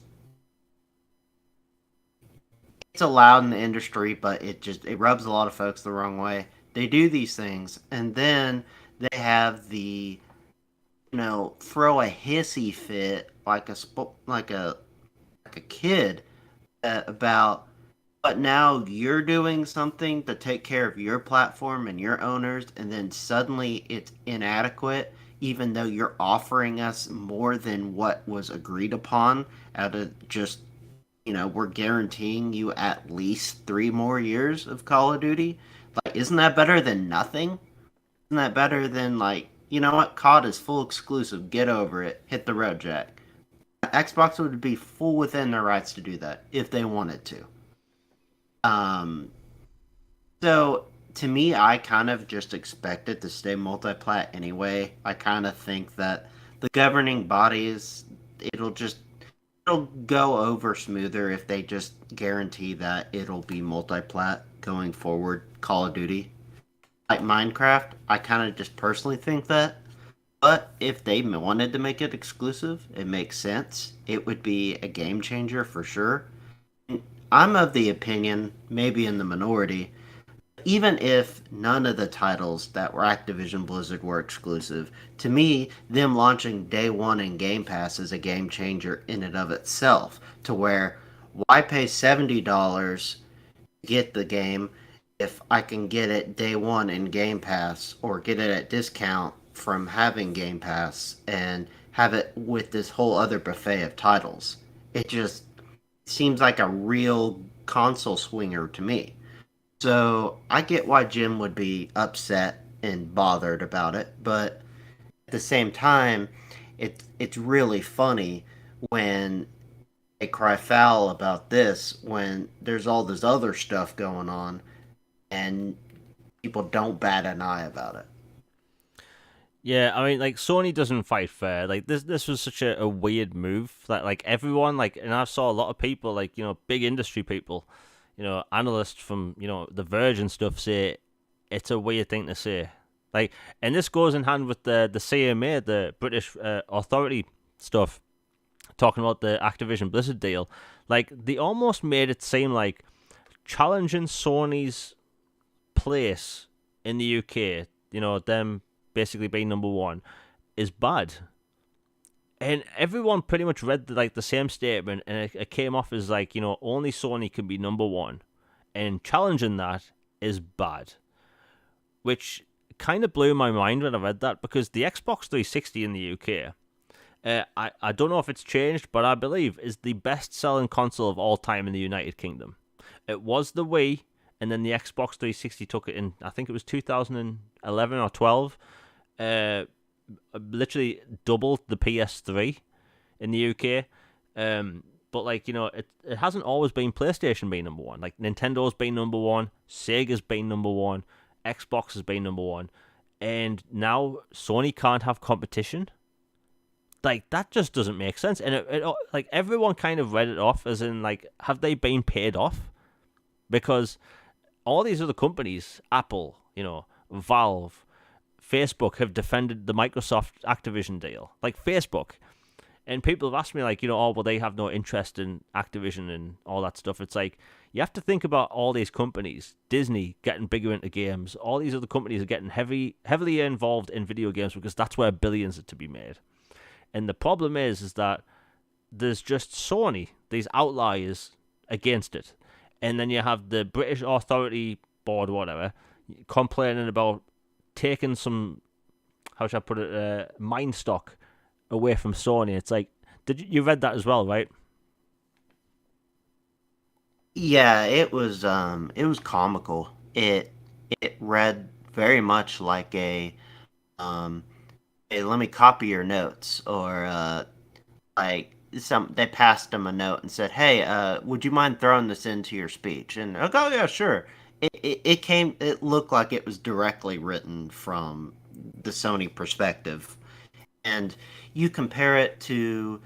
it's allowed in the industry, but it rubs a lot of folks the wrong way. They do these things, and then they have the throw a hissy fit like a kid about, but now you're doing something to take care of your platform and your owners, and then suddenly it's inadequate, even though you're offering us more than what was agreed upon out of just, we're guaranteeing you at least 3 more years of Call of Duty. Like, isn't that better than nothing? Isn't that better than, like, you know what? COD is full exclusive. Get over it. Hit the road, Jack. Xbox would be full within their rights to do that if they wanted to. Um, so to me, I kind of just expect it to stay multi-plat anyway. I kind of think that the governing bodies, it'll go over smoother if they just guarantee that it'll be multi-plat going forward. Call of Duty, like Minecraft, I kind of just personally think that. But if they wanted to make it exclusive, it makes sense. It would be a game changer for sure. I'm of the opinion, maybe in the minority, even if none of the titles that were Activision Blizzard were exclusive, to me, them launching day one in Game Pass is a game changer in and of itself. To where, why pay $70 to get the game if I can get it day one in Game Pass or get it at discount from having Game Pass and have it with this whole other buffet of titles? It just seems like a real console swinger to me. So I get why Jim would be upset and bothered about it, but at the same time, it's really funny when they cry foul about this when there's all this other stuff going on and people don't bat an eye about it. Yeah, I mean, like Sony doesn't fight fair. Like this was such a weird move that like everyone like, and I saw a lot of people like big industry people, analysts from The Verge and stuff say it's a weird thing to say. Like, and this goes in hand with the CMA, the British Authority stuff, talking about the Activision Blizzard deal. Like they almost made it seem like challenging Sony's place in the UK, them basically being number one, is bad. And everyone pretty much read the same statement, and it came off as like, only Sony can be number one, and challenging that is bad, which kind of blew my mind when I read that, because the Xbox 360 in the UK, I don't know if it's changed, but I believe is the best selling console of all time in the United Kingdom. It was the Wii, and then the Xbox 360 took it in, I think it was 2011 or 12. Literally doubled the PS3 in the UK. But it hasn't always been PlayStation being number one. Like Nintendo's been number one, Sega's been number one, Xbox has been number one, and now Sony can't have competition. Like that just doesn't make sense. And like everyone kind of read it off as in like, have they been paid off? Because all these other companies, Apple, Valve, Facebook, have defended the Microsoft Activision deal. Like Facebook. And people have asked me, like, oh, well, they have no interest in Activision and all that stuff. It's like, you have to think about all these companies. Disney getting bigger into games. All these other companies are getting heavily involved in video games because that's where billions are to be made. And the problem is that there's just Sony, these outliers, against it. And then you have the British Authority Board, whatever, complaining about taking some, how should I put it, mind stock away from Sony. It's like, you read that as well, right? Yeah, it was comical. It read very much like um hey, let me copy your notes, or like they passed him a note and said, "Hey, would you mind throwing this into your speech?" And oh yeah, sure. It looked like it was directly written from the Sony perspective. And you compare it to,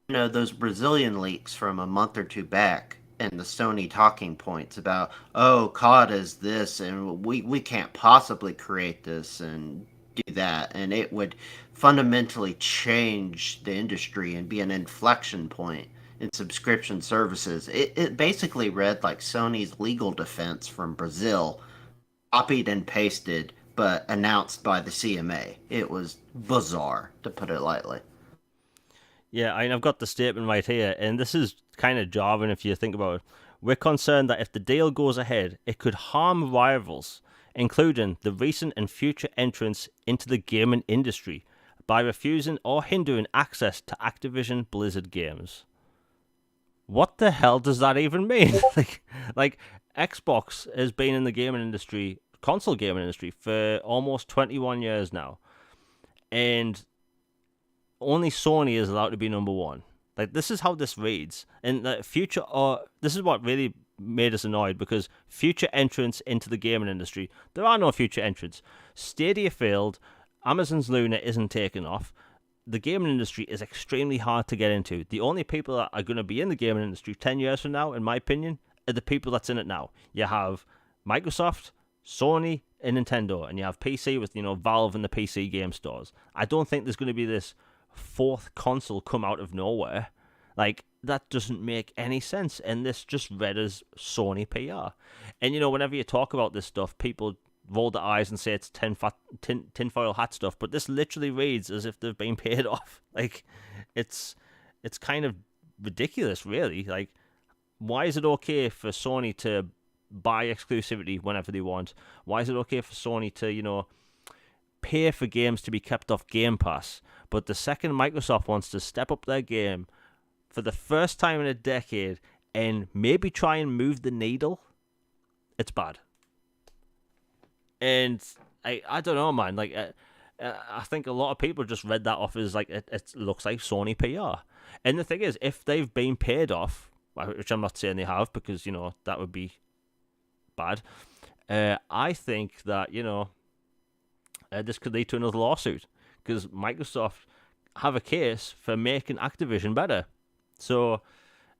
those Brazilian leaks from a month or two back, and the Sony talking points about, oh, COD is this, and we can't possibly create this and do that, and it would fundamentally change the industry and be an inflection point in subscription services. It basically read like Sony's legal defense from Brazil, copied and pasted, but announced by the CMA. It was bizarre, to put it lightly. Yeah, I've got the statement right here, and this is kind of jarring if you think about it. We're concerned that if the deal goes ahead, it could harm rivals, including the recent and future entrants into the gaming industry, by refusing or hindering access to Activision Blizzard games. What the hell does that even mean? like Xbox has been in the gaming industry, console gaming industry, for almost 21 years now, and only Sony is allowed to be number one. Like, this is how this reads. And the future, this is what really made us annoyed, because future entrants into the gaming industry, there are no future entrants. Stadia failed, Amazon's Luna isn't taking off. The gaming industry is extremely hard to get into. The only people that are going to be in the gaming industry 10 years from now, in my opinion, are the people that's in it now. You have Microsoft, Sony, and Nintendo, and you have PC with, Valve and the PC game stores. I don't think there's going to be this fourth console come out of nowhere. Like, that doesn't make any sense, and this just read as Sony PR. And whenever you talk about this stuff, people roll their eyes and say it's tinfoil hat stuff, but this literally reads as if they've been paid off. Like, it's kind of ridiculous, really. Like, why is it okay for Sony to buy exclusivity whenever they want? Why is it okay for Sony to, pay for games to be kept off Game Pass? But the second Microsoft wants to step up their game for the first time in a decade and maybe try and move the needle, it's bad. And I don't know, man. Like, I think a lot of people just read that off as like, it looks like Sony PR. And the thing is, if they've been paid off, which I'm not saying they have, because that would be bad. I think that this could lead to another lawsuit, because Microsoft have a case for making Activision better. So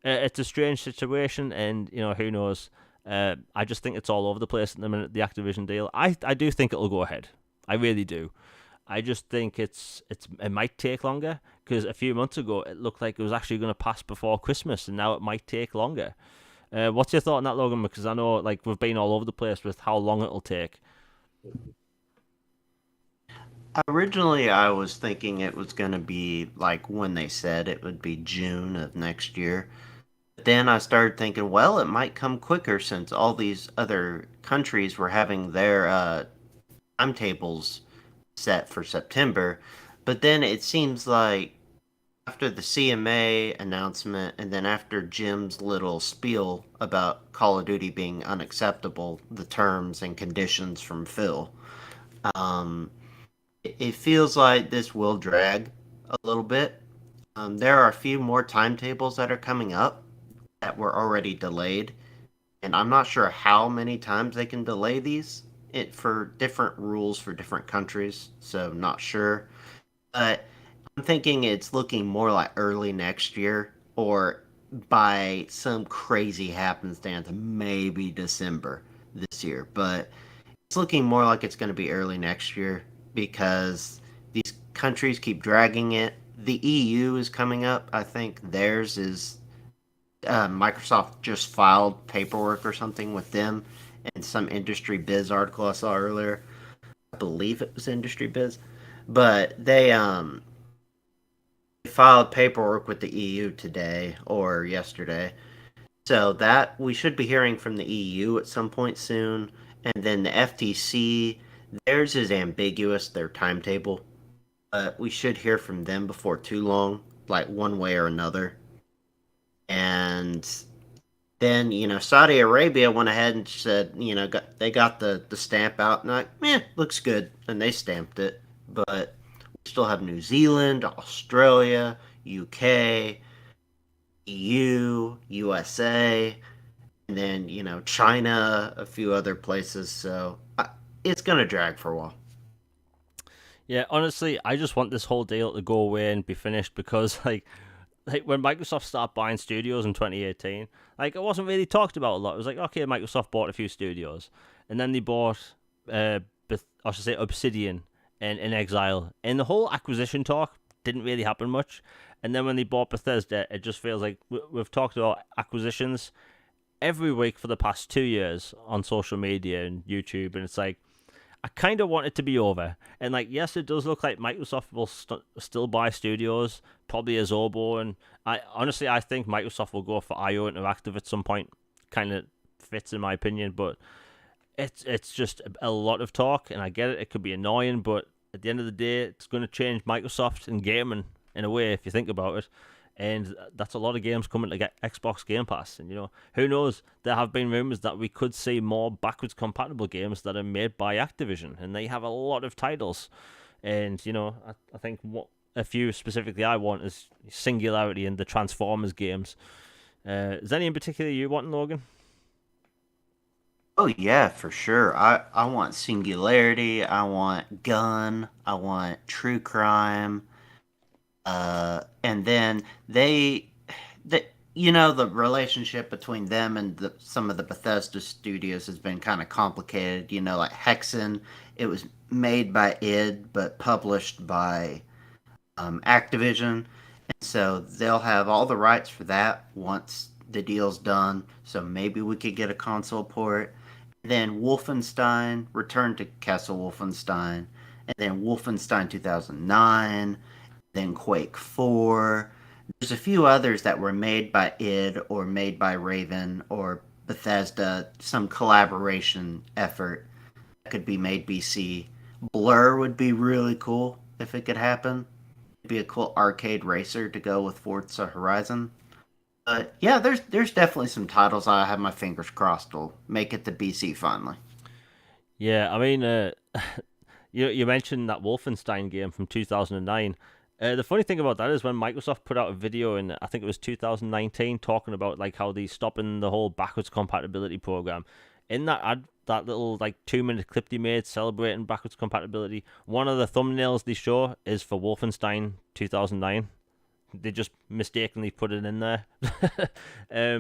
it's a strange situation, and who knows. I just think it's all over the place at the minute, the Activision deal. I do think it'll go ahead. I really do. I just think it might take longer, because a few months ago it looked like it was actually going to pass before Christmas, and now it might take longer. What's your thought on that, Logan? Because I know we've been all over the place with how long it'll take. Originally, I was thinking it was going to be like when they said it would be June of next year. But then I started thinking, well, it might come quicker since all these other countries were having their timetables set for September. But then it seems like after the CMA announcement and then after Jim's little spiel about Call of Duty being unacceptable, the terms and conditions from Phil, um, it feels like this will drag a little bit. There are a few more timetables that are coming up that were already delayed, and I'm not sure how many times they can delay these for different rules for different countries, so not sure. But I'm thinking it's looking more like early next year or by some crazy happenstance, maybe December this year. But it's looking more like it's going to be early next year because these countries keep dragging it. The EU is coming up. I think theirs is Microsoft just filed paperwork or something with them and some industry biz article I saw earlier. I believe it was industry biz, but they filed paperwork with the EU today or yesterday. So that we should be hearing from the EU at some point soon. And then the FTC, theirs is ambiguous, their timetable. But we should hear from them before too long, like one way or another. And then, Saudi Arabia went ahead and said, they got the stamp out and like, looks good. And they stamped it. But we still have New Zealand, Australia, UK, EU, USA, and then China, a few other places. So it's gonna drag for a while. Yeah, honestly, I just want this whole deal to go away and be finished because like when Microsoft started buying studios in 2018, like it wasn't really talked about a lot. It was like, okay, Microsoft bought a few studios, and then they bought, I should say, Obsidian and In Exile, and the whole acquisition talk didn't really happen much. And then when they bought Bethesda, it just feels like we've talked about acquisitions every week for the past 2 years on social media and YouTube, and it's like I kind of want it to be over. And like, yes, it does look like Microsoft will still buy studios, probably as Obo. And I think Microsoft will go for IO Interactive at some point. Kind of fits in my opinion, but it's just a lot of talk, and I get it. It could be annoying, but at the end of the day, it's going to change Microsoft and gaming in a way if you think about it. And that's a lot of games coming to get Xbox Game Pass. And who knows? There have been rumors that we could see more backwards compatible games that are made by Activision, and they have a lot of titles. And I think what a few specifically I want is Singularity and the Transformers games. Is there any in particular you want, Logan? Oh yeah, for sure. I want Singularity. I want Gun. I want True Crime. And then the the relationship between them and some of the Bethesda studios has been kind of complicated. Like Hexen, it was made by id but published by Activision, and so they'll have all the rights for that once the deal's done. So maybe we could get a console port. Then Wolfenstein, Return to Castle Wolfenstein, and then Wolfenstein 2009, then Quake 4. There's a few others that were made by id or made by Raven or Bethesda, some collaboration effort that could be made BC. Blur would be really cool if it could happen. It'd be a cool arcade racer to go with Forza Horizon. But yeah, there's definitely some titles I have my fingers crossed will make it to BC finally. Yeah, I mean, you mentioned that Wolfenstein game from 2009. The funny thing about that is when Microsoft put out a video in, I think it was 2019, talking about like how they stopping the whole backwards compatibility program. In that little like 2 minute clip they made celebrating backwards compatibility, one of the thumbnails they show is for Wolfenstein 2009. They just mistakenly put it in there. I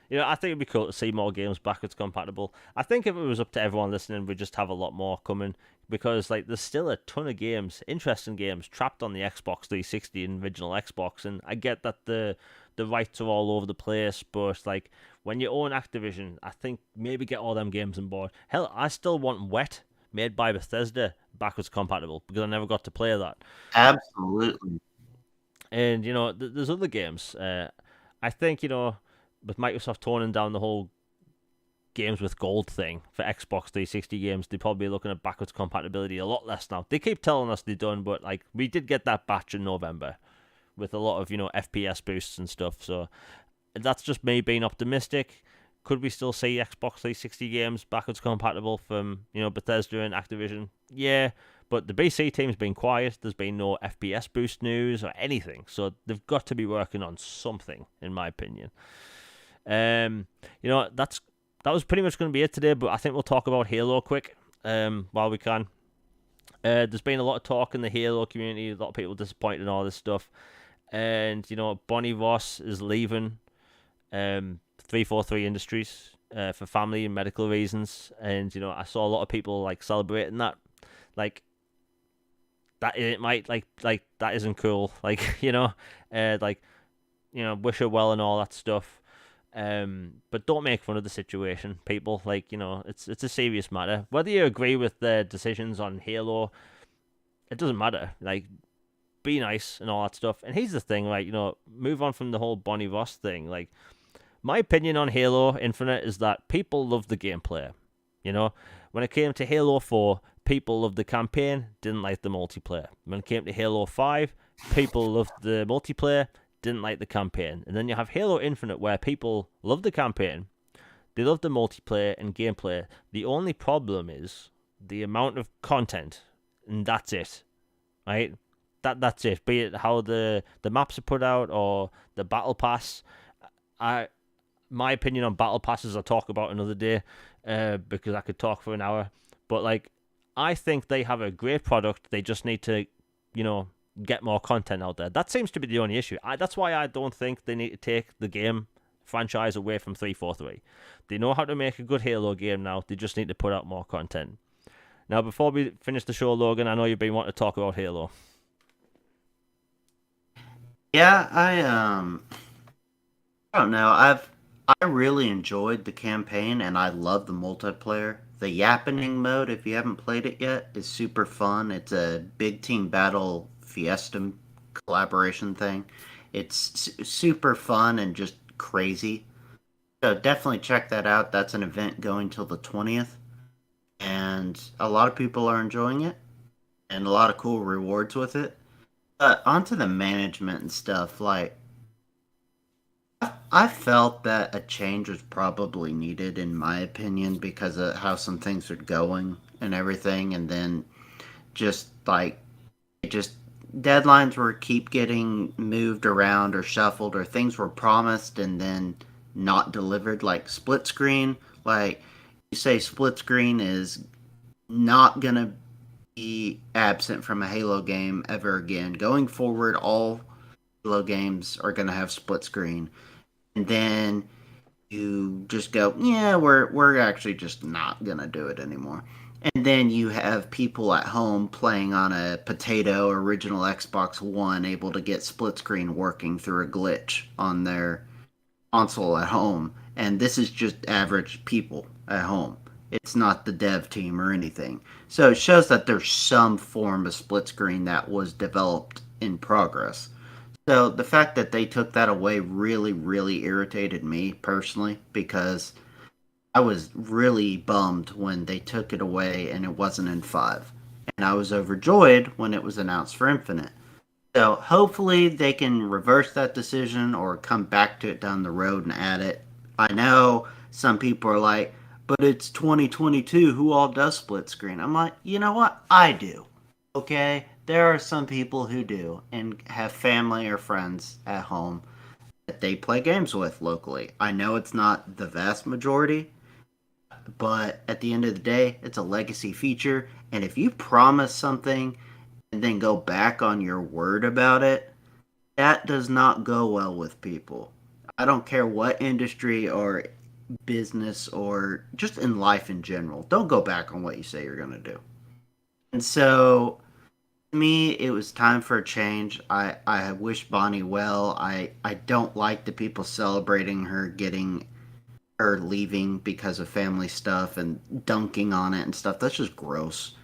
think it'd be cool to see more games backwards compatible. I think if it was up to everyone listening, we'd just have a lot more coming because like there's still a ton of games, interesting games, trapped on the Xbox 360 and original Xbox. And I get that the rights are all over the place, but when you own Activision, I think maybe get all them games on board. Hell, I still want Wet made by Bethesda, backwards compatible because I never got to play that. Absolutely. And there's other games. I think with Microsoft toning down the whole games with gold thing for Xbox 360 games, they're probably looking at backwards compatibility a lot less now. They keep telling us they're done, but like we did get that batch in November with a lot of FPS boosts and stuff. So that's just me being optimistic. Could we still see Xbox 360 games backwards compatible from Bethesda and Activision? Yeah, but the BC team's been quiet. There's been no FPS boost news or anything, so they've got to be working on something, in my opinion. Um, that was pretty much going to be it today, but I think we'll talk about Halo quick while we can. There's been a lot of talk in the Halo community, a lot of people disappointed in all this stuff. And, Bonnie Ross is leaving 343 Industries for family and medical reasons. And, I saw a lot of people, like, celebrating that. Like, that it might, like that isn't cool. Like, wish her well and all that stuff. But don't make fun of the situation, people. Like, it's a serious matter. Whether you agree with their decisions on Halo, it doesn't matter. Like, be nice and all that stuff. And here's the thing, like, move on from the whole Bonnie Ross thing. Like, my opinion on Halo Infinite is that people love the gameplay. When it came to Halo 4, people loved the campaign, didn't like the multiplayer. When it came to Halo 5, people loved the multiplayer, didn't like the campaign. And then you have Halo Infinite where people love the campaign, they love the multiplayer and gameplay. The only problem is the amount of content, and that's it. Right? That's it. Be it how the maps are put out or the battle pass. My opinion on battle passes I'll talk about another day, because I could talk for an hour. But like, I think they have a great product. They just need to, get more content out there. That seems to be the only issue. That's why I don't think they need to take the game franchise away from 343. They know how to make a good Halo game now. They just need to put out more content. Now, before we finish the show, Logan, I know you've been wanting to talk about Halo. Yeah, I don't know. I really enjoyed the campaign and I love the multiplayer. The Yappening mode, if you haven't played it yet, is super fun. It's a big team battle fiesta collaboration thing. It's super fun and just crazy. So definitely check that out. That's an event going till the 20th. And a lot of people are enjoying it and a lot of cool rewards with it. But onto the management and stuff, like I felt that a change was probably needed, in my opinion, because of how some things are going and everything, and then just like just deadlines were keep getting moved around or shuffled, or things were promised and then not delivered. Like split screen, like you say, split screen is not gonna be absent from a Halo game ever again. Going forward, all Halo games are gonna have split screen and then you just go, yeah, we're actually just not gonna do it anymore. And then you have people at home playing on a potato original Xbox One able to get split screen working through a glitch on their console at home. And this is just average people at home. It's not the dev team or anything. So it shows that there's some form of split screen that was developed in progress. So the fact that they took that away really, really irritated me personally because I was really bummed when they took it away and it wasn't in 5. And I was overjoyed when it was announced for Infinite. So hopefully they can reverse that decision or come back to it down the road and add it. I know some people are like, but it's 2022. Who all does split screen? I'm like, you know what? I do. Okay? There are some people who do and have family or friends at home that they play games with locally. I know it's not the vast majority, but at the end of the day, it's a legacy feature. And if you promise something and then go back on your word about it, that does not go well with people. I don't care what industry or business or just in life in general. Don't go back on what you say you're going to do. And so, to me, it was time for a change. I wish Bonnie well. I don't like the people celebrating her getting her leaving because of family stuff and dunking on it and stuff. That's just gross.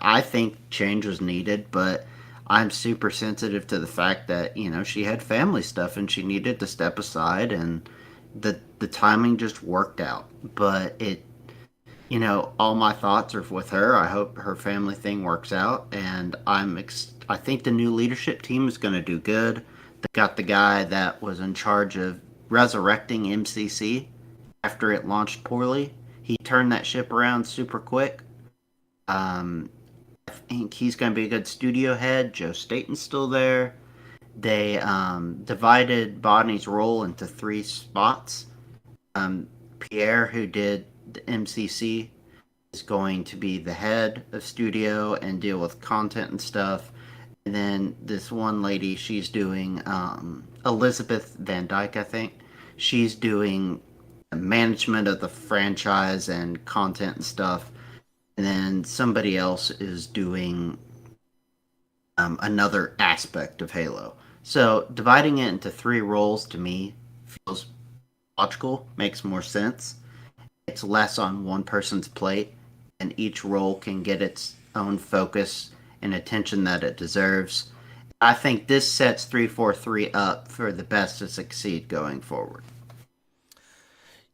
I think change was needed, but I'm super sensitive to the fact that, she had family stuff and she needed to step aside, and the timing just worked out. But all my thoughts are with her. I hope her family thing works out, and I think the new leadership team is going to do good. They got the guy that was in charge of resurrecting MCC after it launched poorly. He turned that ship around super quick. Um, I think he's going to be a good studio head. Joe Staten's still there. They divided Bonnie's role into three spots. Pierre, who did the MCC, is going to be the head of studio and deal with content and stuff. And then this one lady, she's doing Elizabeth Van Dyke, I think. She's doing management of the franchise and content and stuff. And then somebody else is doing another aspect of Halo. So dividing it into three roles to me feels logical, makes more sense. It's less on one person's plate, and each role can get its own focus and attention that it deserves. I think this sets 343 up for the best to succeed going forward.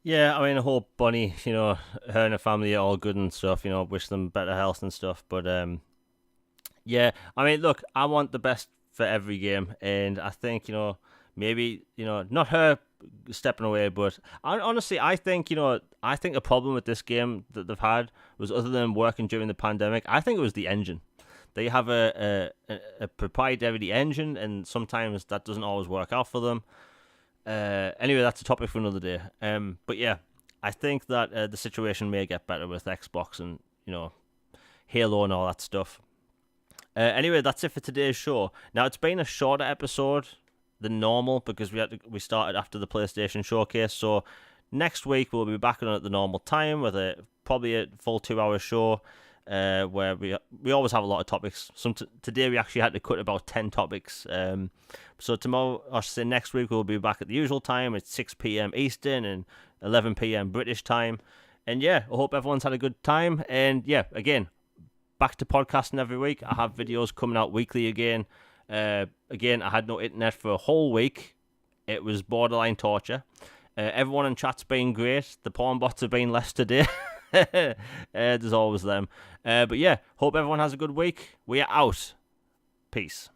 Yeah, I mean, I hope Bonnie, her and her family are all good and stuff. Wish them better health and stuff. But yeah, I mean, look, I want the best for every game, and I think maybe not her stepping away, but honestly, I think a problem with this game that they've had was, other than working during the pandemic, I think it was the engine. They have a proprietary engine, and sometimes that doesn't always work out for them. Anyway, that's a topic for another day. But yeah, I think that the situation may get better with Xbox and Halo and all that stuff. Anyway, that's it for today's show. Now, it's been a shorter episode than normal because we started after the PlayStation Showcase. So next week we'll be back on at the normal time with probably a full 2-hour show. Where we always have a lot of topics. Today we actually had to cut about 10 topics. So tomorrow, I should say next week, we'll be back at the usual time. It's 6 p.m. Eastern and 11 p.m. British time. And yeah, I hope everyone's had a good time. And yeah, again, back to podcasting every week. I have videos coming out weekly again. Again, I had no internet for a whole week. It was borderline torture. Everyone in chat's been great. The porn bots have been less today. There's always them. But yeah, hope everyone has a good week. We are out. Peace.